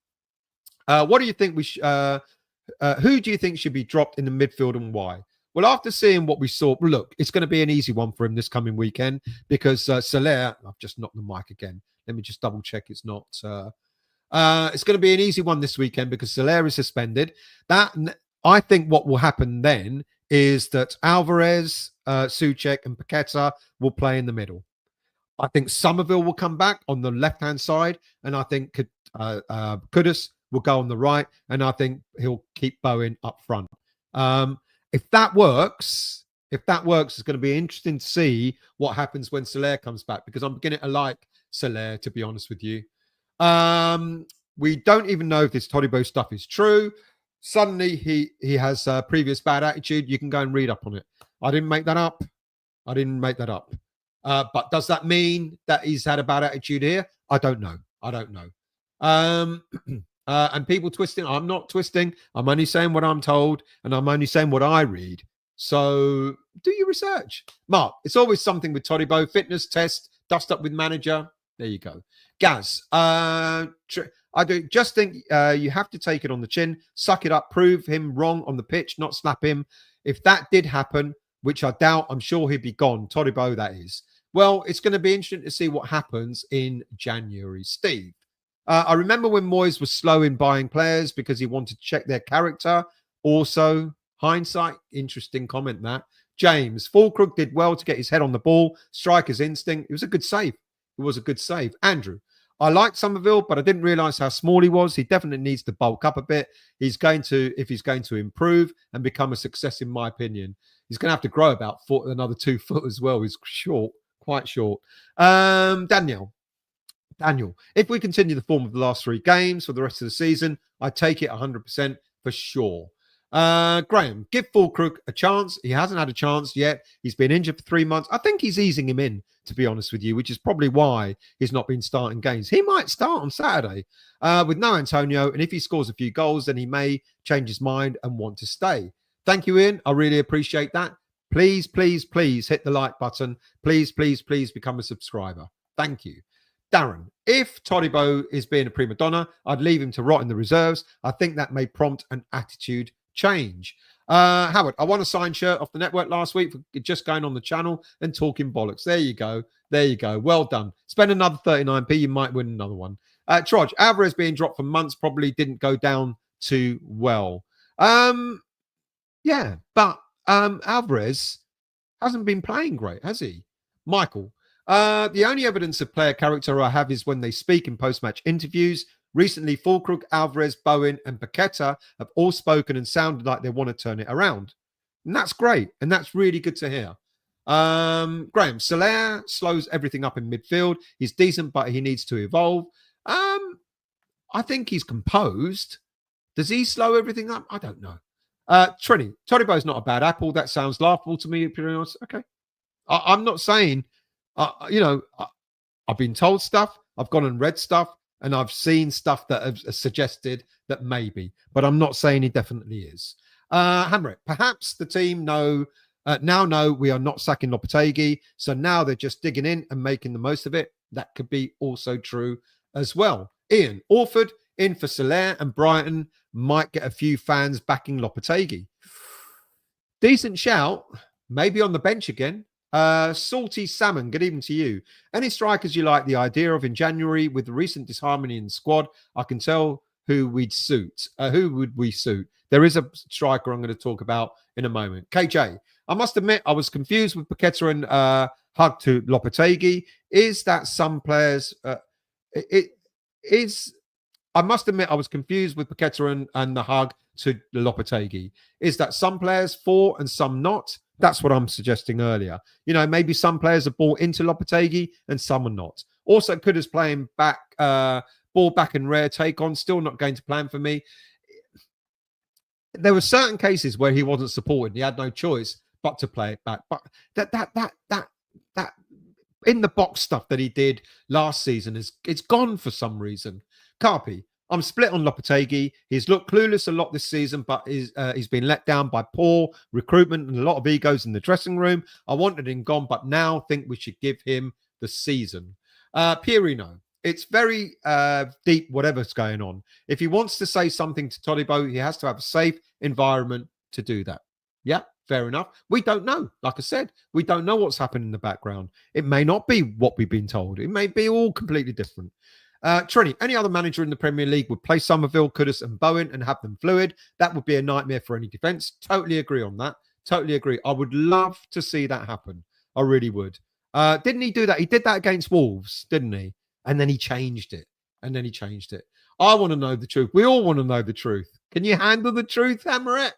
Speaker 1: What do you think who do you think should be dropped in the midfield and why? Well, after seeing what we saw, look, it's going to be an easy one for him this coming weekend because Soler, I've just knocked the mic again. Let me just double check it's not. It's going to be an easy one this weekend because Soler is suspended. I think what will happen then is that Alvarez, Souček, and Paqueta will play in the middle. I think Somerville will come back on the left-hand side, and I think Kudus will go on the right, and I think he'll keep Bowen up front. If that works, it's going to be interesting to see what happens when Soler comes back because I'm beginning to like Soler, to be honest with you. We don't even know if this Todibo stuff is true. Suddenly, he has previous bad attitude. You can go and read up on it. I didn't make that up. But does that mean that he's had a bad attitude here? I don't know. And people twisting. I'm not twisting. I'm only saying what I'm told, and I'm only saying what I read. So do your research. Mark, it's always something with Todibo. Fitness test, dust up with manager. There you go. Gaz, I do just think you have to take it on the chin, suck it up, prove him wrong on the pitch, not slap him. If that did happen, which I doubt, I'm sure he'd be gone. Todibo, that is. Well, it's going to be interesting to see what happens in January. Steve, I remember when Moyes was slow in buying players because he wanted to check their character. Also, hindsight, interesting comment that. James, Fulkrug did well to get his head on the ball. Striker's instinct. It was a good save. Andrew, I liked Somerville, but I didn't realise how small he was. He definitely needs to bulk up a bit. If he's going to improve and become a success, in my opinion, he's going to have to grow about another 2 foot as well. He's short, quite short. Daniel, if we continue the form of the last 3 games for the rest of the season, I take it 100% for sure. Graham, give Fulkrug a chance. He hasn't had a chance yet. He's been injured for 3 months. I think he's easing him in, to be honest with you, which is probably why he's not been starting games. He might start on Saturday with no Antonio, and if he scores a few goals, then he may change his mind and want to stay. Thank you, Ian. I really appreciate that. Please, please, please hit the like button. Please, please, please become a subscriber. Thank you. Darren, if Todibo is being a prima donna, I'd leave him to rot in the reserves. I think that may prompt an attitude change. Howard, I won a signed shirt off the network last week for just going on the channel and talking bollocks. There you go. Well done. Spend another 39p. You might win another one. Trodge, Alvarez being dropped for months probably didn't go down too well. Yeah, but Alvarez hasn't been playing great, has he? Michael, the only evidence of player character I have is when they speak in post-match interviews. Recently, Fulkrug, Alvarez, Bowen, and Paqueta have all spoken and sounded like they want to turn it around. And that's great. And that's really good to hear. Graham, Soler slows everything up in midfield. He's decent, but he needs to evolve. I think he's composed. Does he slow everything up? I don't know. Trini, Todibo's not a bad apple. That sounds laughable to me. Okay. I'm not saying, I've been told stuff. I've gone and read stuff. And I've seen stuff that have suggested that maybe, but I'm not saying he definitely is. Hamrick, perhaps the team now know we are not sacking Lopetegui, so now they're just digging in and making the most of it. That could be also true as well. Ian, Orford in for Soler and Brighton might get a few fans backing Lopetegui. Decent shout, maybe on the bench again. Salty Salmon, good evening to you. Any strikers you like the idea of in January with the recent disharmony in the squad? I can tell who we'd suit. Who would we suit? There is a striker I'm going to talk about in a moment. KJ, I must admit I was confused with Paqueta and hug to Lopetegui. Is that some players? I must admit I was confused with Paqueta and the hug to Lopetegui. Is that some players for and some not? That's what I'm suggesting earlier. Maybe some players are bought into Lopetegui and some are not. Also, Kudus playing back Ball back and rare take on, still not going to plan for me. There were certain cases where he wasn't supported. He had no choice but to play it back. But that in the box stuff that he did last season it's gone for some reason. Carpi, I'm split on Lopetegui. He's looked clueless a lot this season, but he's been let down by poor recruitment and a lot of egos in the dressing room. I wanted him gone, but now think we should give him the season. Pierino, it's very deep, whatever's going on. If he wants to say something to Todibo, he has to have a safe environment to do that. Yeah, fair enough. We don't know. Like I said, we don't know what's happened in the background. It may not be what we've been told. It may be all completely different. Trini, any other manager in the Premier League would play Somerville, Kudus and Bowen and have them fluid. That would be a nightmare for any defence. Totally agree on that. Totally agree. I would love to see that happen. I really would. Didn't he do that? He did that against Wolves, didn't he? And then he changed it. I want to know the truth. We all want to know the truth. Can you handle the truth, Hammerette?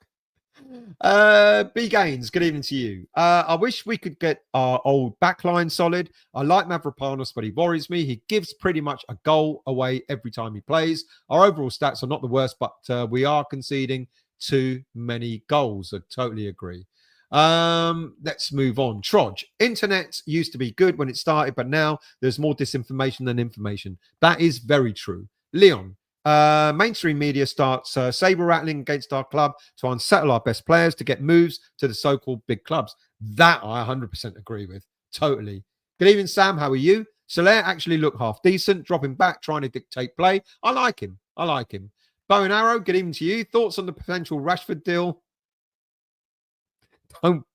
Speaker 1: B Gaines, good evening to you. I wish we could get our old backline solid. I like Mavropanos, but he worries me. He gives pretty much a goal away every time he plays. Our overall stats are not the worst, but we are conceding too many goals. I totally agree. Let's move on. Trodge. Internet used to be good when it started, but now there's more disinformation than information. That is very true. Leon. Mainstream media starts saber rattling against our club to unsettle our best players to get moves to the so-called big clubs. That I 100% agree with. Totally. Good evening, Sam. How are you? Soler actually looked half decent, dropping back, trying to dictate play. I like him. Bow and Arrow, good evening to you. Thoughts on the potential Rashford deal? Don't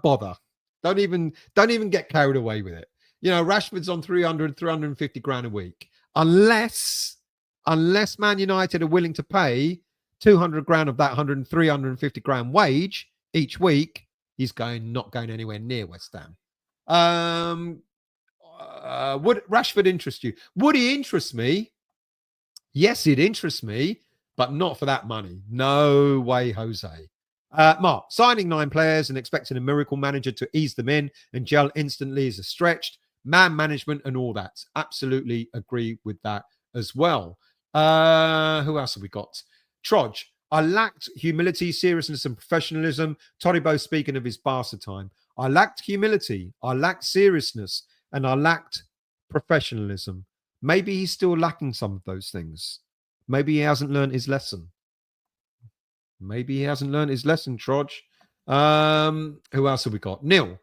Speaker 1: bother. Don't even get carried away with it. You know, Rashford's on 350 grand a week. Unless Man United are willing to pay 200 grand of that 350 grand wage each week, he's not going anywhere near West Ham. Would Rashford interest you? Would he interest me? Yes, he'd interest me, but not for that money. No way, Jose. Mark, signing 9 players and expecting a miracle manager to ease them in and gel instantly is a stretch. Man management and all that. Absolutely agree with that as well. Who else have we got? Trodge. I lacked humility, seriousness, and professionalism. Todibo speaking of his Barca time. I lacked humility. I lacked seriousness. And I lacked professionalism. Maybe he's still lacking some of those things. Maybe he hasn't learned his lesson. Trodge. Who else have we got? Neil.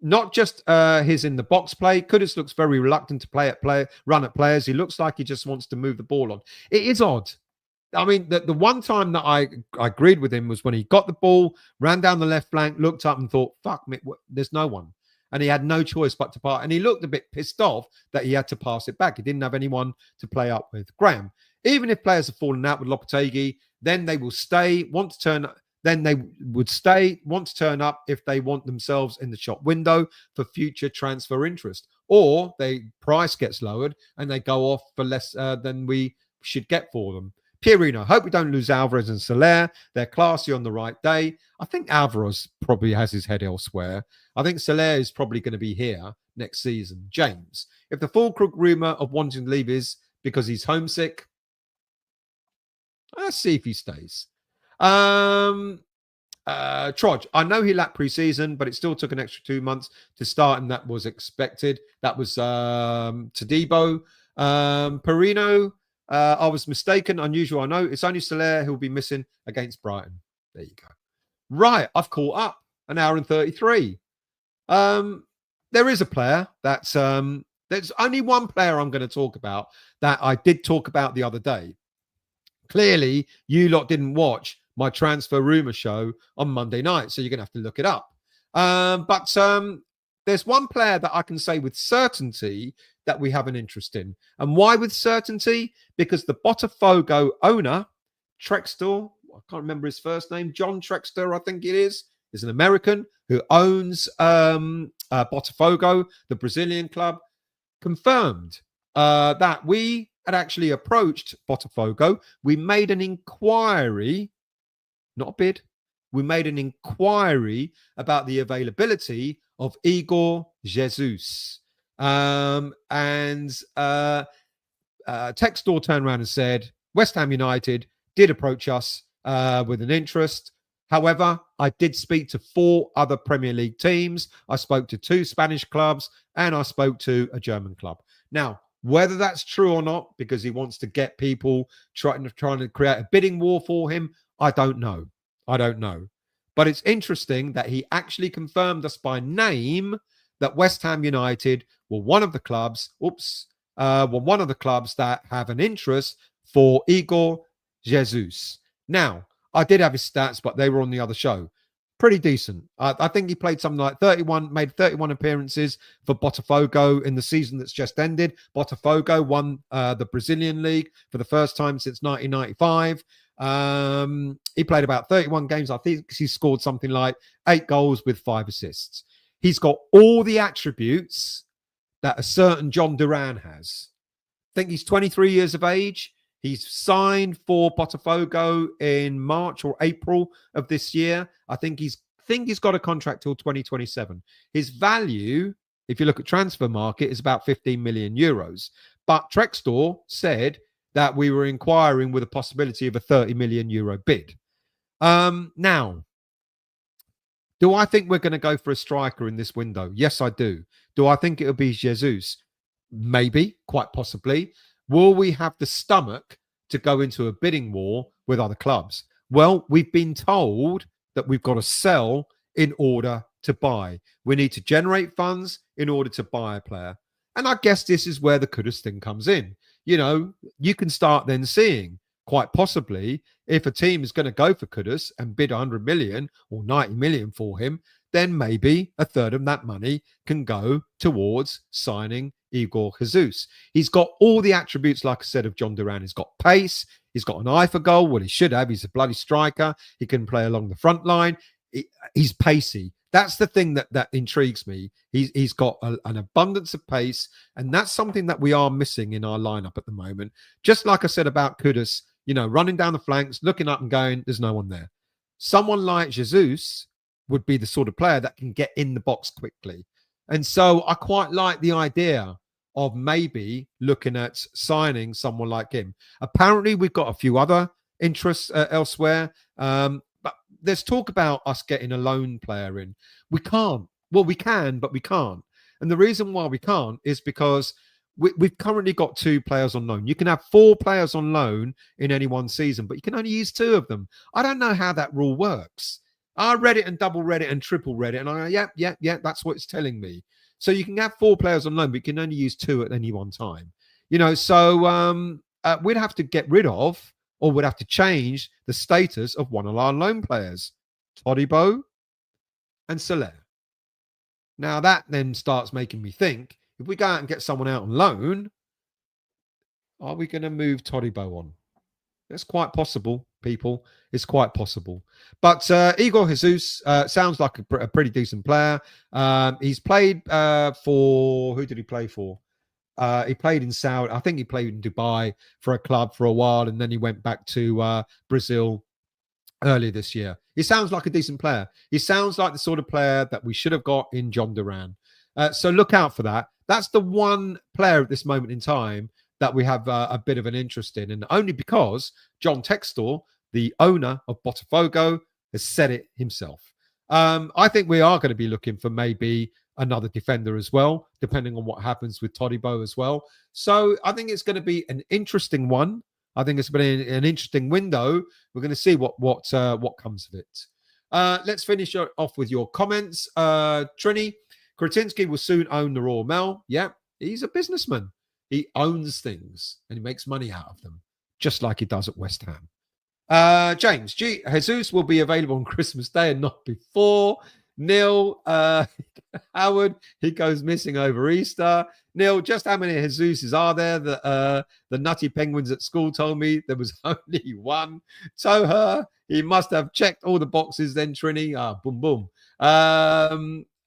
Speaker 1: Not just his in the box play. Kudus looks very reluctant to run at players. He looks like he just wants to move the ball on. It is odd. I mean, the one time that I agreed with him was when he got the ball, ran down the left flank, looked up and thought, fuck me, there's no one. And he had no choice but to pass. And he looked a bit pissed off that he had to pass it back. He didn't have anyone to play up with. Graham, even if players have fallen out with Lopetegui, then they will stay, want to turn up. Then they would want to turn up if they want themselves in the shop window for future transfer interest. Or price gets lowered and they go off for less than we should get for them. Pierino, hope we don't lose Alvarez and Soler. They're classy on the right day. I think Alvarez probably has his head elsewhere. I think Soler is probably going to be here next season. James, if the full crook rumour of wanting to leave is because he's homesick, let's see if he stays. Trodge, I know he lacked preseason, but it still took an extra 2 months to start, and that was expected. That was Todibo. Perino, I was mistaken. Unusual, I know. It's only Soler who will be missing against Brighton. There you go. Right, I've caught up. An hour and 33. There is a player that's there's only one player I'm going to talk about that I did talk about the other day. Clearly, you lot didn't watch my transfer rumor show on Monday night, so you're going to have to look it up. But there's one player that I can say with certainty that we have an interest in. And why with certainty? Because the Botafogo owner, Trextor, I can't remember his first name, John Trextor, I think it is an American who owns Botafogo, the Brazilian club, confirmed that we had actually approached Botafogo. We made an inquiry, not a bid. We made an inquiry about the availability of Igor Jesus. Textor turned around and said, West Ham United did approach us with an interest. However, I did speak to 4 other Premier League teams. I spoke to 2 Spanish clubs and I spoke to a German club. Now, whether that's true or not, because he wants to get people trying to create a bidding war for him, I don't know. I don't know. But it's interesting that he actually confirmed us by name that West Ham United were one of the clubs, that have an interest for Igor Jesus. Now, I did have his stats, but they were on the other show. Pretty decent. I think he played something like 31, made 31 appearances for Botafogo in the season that's just ended. Botafogo won the Brazilian league for the first time since 1995. He played about 31 games. I think he scored something like 8 goals with 5 assists. He's got all the attributes that a certain John Duran has. I think he's 23 years of age. He's signed for Botafogo in March or April of this year. I think he's got a contract till 2027. His value, if you look at transfer market, is about 15 million euros. But Trextor said that we were inquiring with a possibility of a 30 million euro bid. Now, do I think we're going to go for a striker in this window? Yes, I do. Do I think it'll be Jesus? Maybe, quite possibly. Will we have the stomach to go into a bidding war with other clubs? Well, we've been told that we've got to sell in order to buy. We need to generate funds in order to buy a player. And I guess this is where the Kudus thing comes in. You know, you can start then seeing, quite possibly, if a team is going to go for Kudus and bid 100 million or 90 million for him, then maybe a third of that money can go towards signing Igor Jesus. He's got all the attributes, like I said, of John Duran. He's got pace. He's got an eye for goal. Well, he should have. He's a bloody striker. He can play along the front line. He's pacey. That's the thing that intrigues me. He's got an abundance of pace, and that's something that we are missing in our lineup at the moment. Just like I said about Kudus, you know, running down the flanks, looking up and going, there's no one there. Someone like Jesus would be the sort of player that can get in the box quickly. And so I quite like the idea of maybe looking at signing someone like him. Apparently, we've got a few other interests elsewhere. But there's talk about us getting a loan player in. We can't. Well, we can, but we can't. And the reason why we can't is because we've currently got 2 players on loan. You can have 4 players on loan in any one season, but you can only use 2 of them. I don't know how that rule works. I read it and double read it and triple read it, and I go, yeah, that's what it's telling me. So you can have 4 players on loan, but you can only use 2 at any one time. You know, so we'd have to get rid of, or we'd have to change the status of one of our loan players, Todibo and Soler. Now that then starts making me think, if we go out and get someone out on loan, are we going to move Todibo on? It's quite possible, people. It's quite possible. But Igor Jesus sounds like a pretty decent player. He's played for... Who did he play for? He played in Saudi. I think he played in Dubai for a club for a while, and then he went back to Brazil earlier this year. He sounds like a decent player. He sounds like the sort of player that we should have got in John Duran. So look out for that. That's the one player at this moment in time that we have a bit of an interest in, and only because John Textor, the owner of Botafogo, has said it himself. I think we are going to be looking for maybe another defender as well, depending on what happens with Todibo as well. So I think it's going to be an interesting one. I think it's been an interesting window. We're going to see what comes of it. Let's finish off with your comments. Trini, Kretinsky will soon own the Royal Mail. Yeah, he's a businessman. He owns things and he makes money out of them, just like he does at West Ham. James, Jesus will be available on Christmas Day and not before. Neil, Howard, he goes missing over Easter. Neil, just how many Jesuses are there? The nutty penguins at school told me there was only one. Toher, he must have checked all the boxes then, Trini. Boom, boom.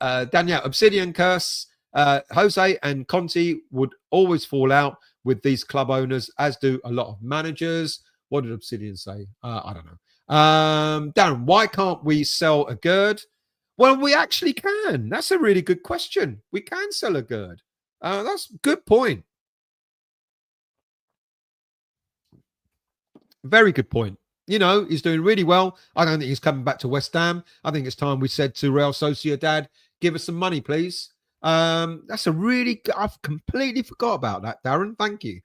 Speaker 1: Danielle, Obsidian Curse. Jose and Conti would always fall out with these club owners, as do a lot of managers. What did Obsidian say? I don't know. Darren, why can't we sell a Gerd? Well, we actually can. That's a really good question. We can sell a Gerd. That's a good point. Very good point. You know, he's doing really well. I don't think he's coming back to West Ham. I think it's time we said to Real Sociedad, give us some money, please. That's a really, I've completely forgot about that, Darren. Thank you.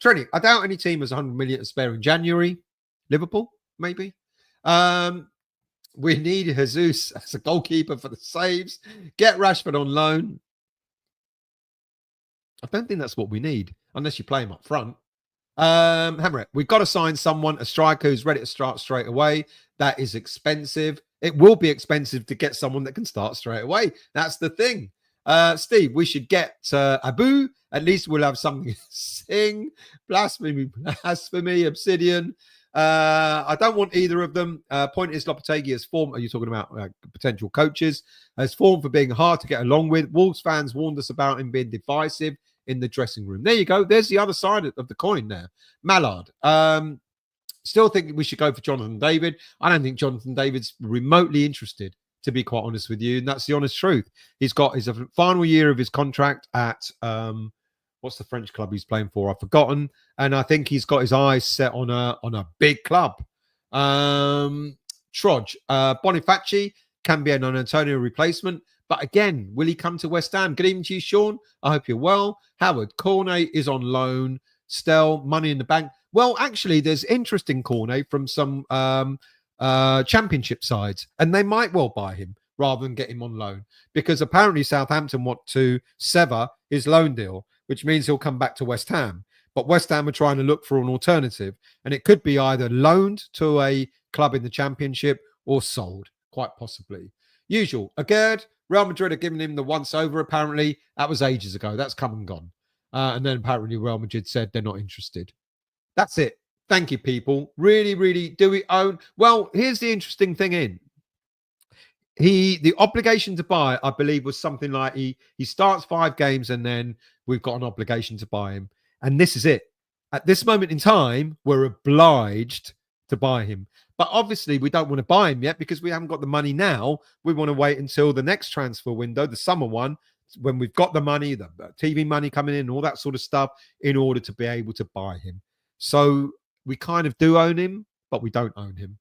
Speaker 1: Trenny, I doubt any team has 100 million to spare in January. Liverpool, maybe. We need Jesus as a goalkeeper for the saves. Get Rashford on loan. I don't think that's what we need, unless you play him up front. Hammer, we've got to sign someone, a striker who's ready to start straight away. That is expensive. It will be expensive to get someone that can start straight away. That's the thing. Steve, we should get Abu. At least we'll have something to sing. Blasphemy, Obsidian. I don't want either of them. Point is, Lopetegui has formed. Are you talking about potential coaches? Has formed for being hard to get along with. Wolves fans warned us about him being divisive in the dressing room. There you go. There's the other side of the coin there. Mallard. Still think we should go for Jonathan David. I don't think Jonathan David's remotely interested, to be quite honest with you. And that's the honest truth. He's got his final year of his contract at what's the French club he's playing for? I've forgotten. And I think he's got his eyes set on a big club. Trodge. Bonifaci can be an Antonio replacement. But again, will he come to West Ham? Good evening to you, Sean. I hope you're well. Howard, Cornet is on loan. Stell, money in the bank. Well, actually, there's interesting Cornet from some championship sides, and they might well buy him rather than get him on loan, because apparently Southampton want to sever his loan deal, which means he'll come back to West Ham. But West Ham are trying to look for an alternative, and it could be either loaned to a club in the championship or sold, quite possibly. Usual. Agerd, Real Madrid are giving him the once over, apparently. That was ages ago. That's come and gone. And then apparently Real Madrid said they're not interested. That's it. Thank you, people. Really, really, do we own? Well, here's the interesting thing in. The obligation to buy, I believe, was something like he starts 5 games and then we've got an obligation to buy him. And this is it. At this moment in time, we're obliged to buy him. But obviously, we don't want to buy him yet because we haven't got the money now. We want to wait until the next transfer window, the summer one, when we've got the money, the TV money coming in, all that sort of stuff, in order to be able to buy him. So we kind of do own him, but we don't own him.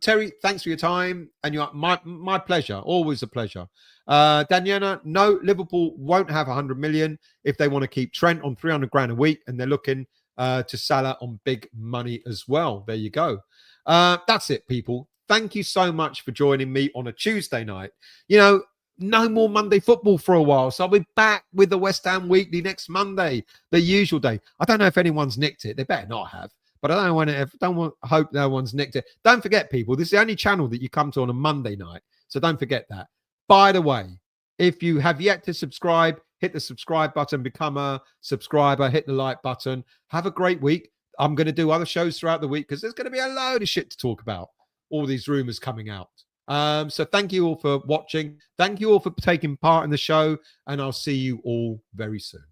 Speaker 1: Terry, thanks for your time. And you're my pleasure. Always a pleasure. Daniela, no, Liverpool won't have 100 million if they want to keep Trent on 300 grand a week, and they're looking to Salah on big money as well. There you go. That's it, people. Thank you so much for joining me on a Tuesday night. You know, no more Monday football for a while, so I'll be back with the West Ham Weekly next Monday, the usual day. I don't know if anyone's nicked it. They better not have. But I hope no one's nicked it. Don't forget, people, this is the only channel that you come to on a Monday night. So don't forget that. By the way, if you have yet to subscribe, hit the subscribe button, become a subscriber, hit the like button. Have a great week. I'm going to do other shows throughout the week because there's going to be a load of shit to talk about. All these rumors coming out. So thank you all for watching. Thank you all for taking part in the show. And I'll see you all very soon.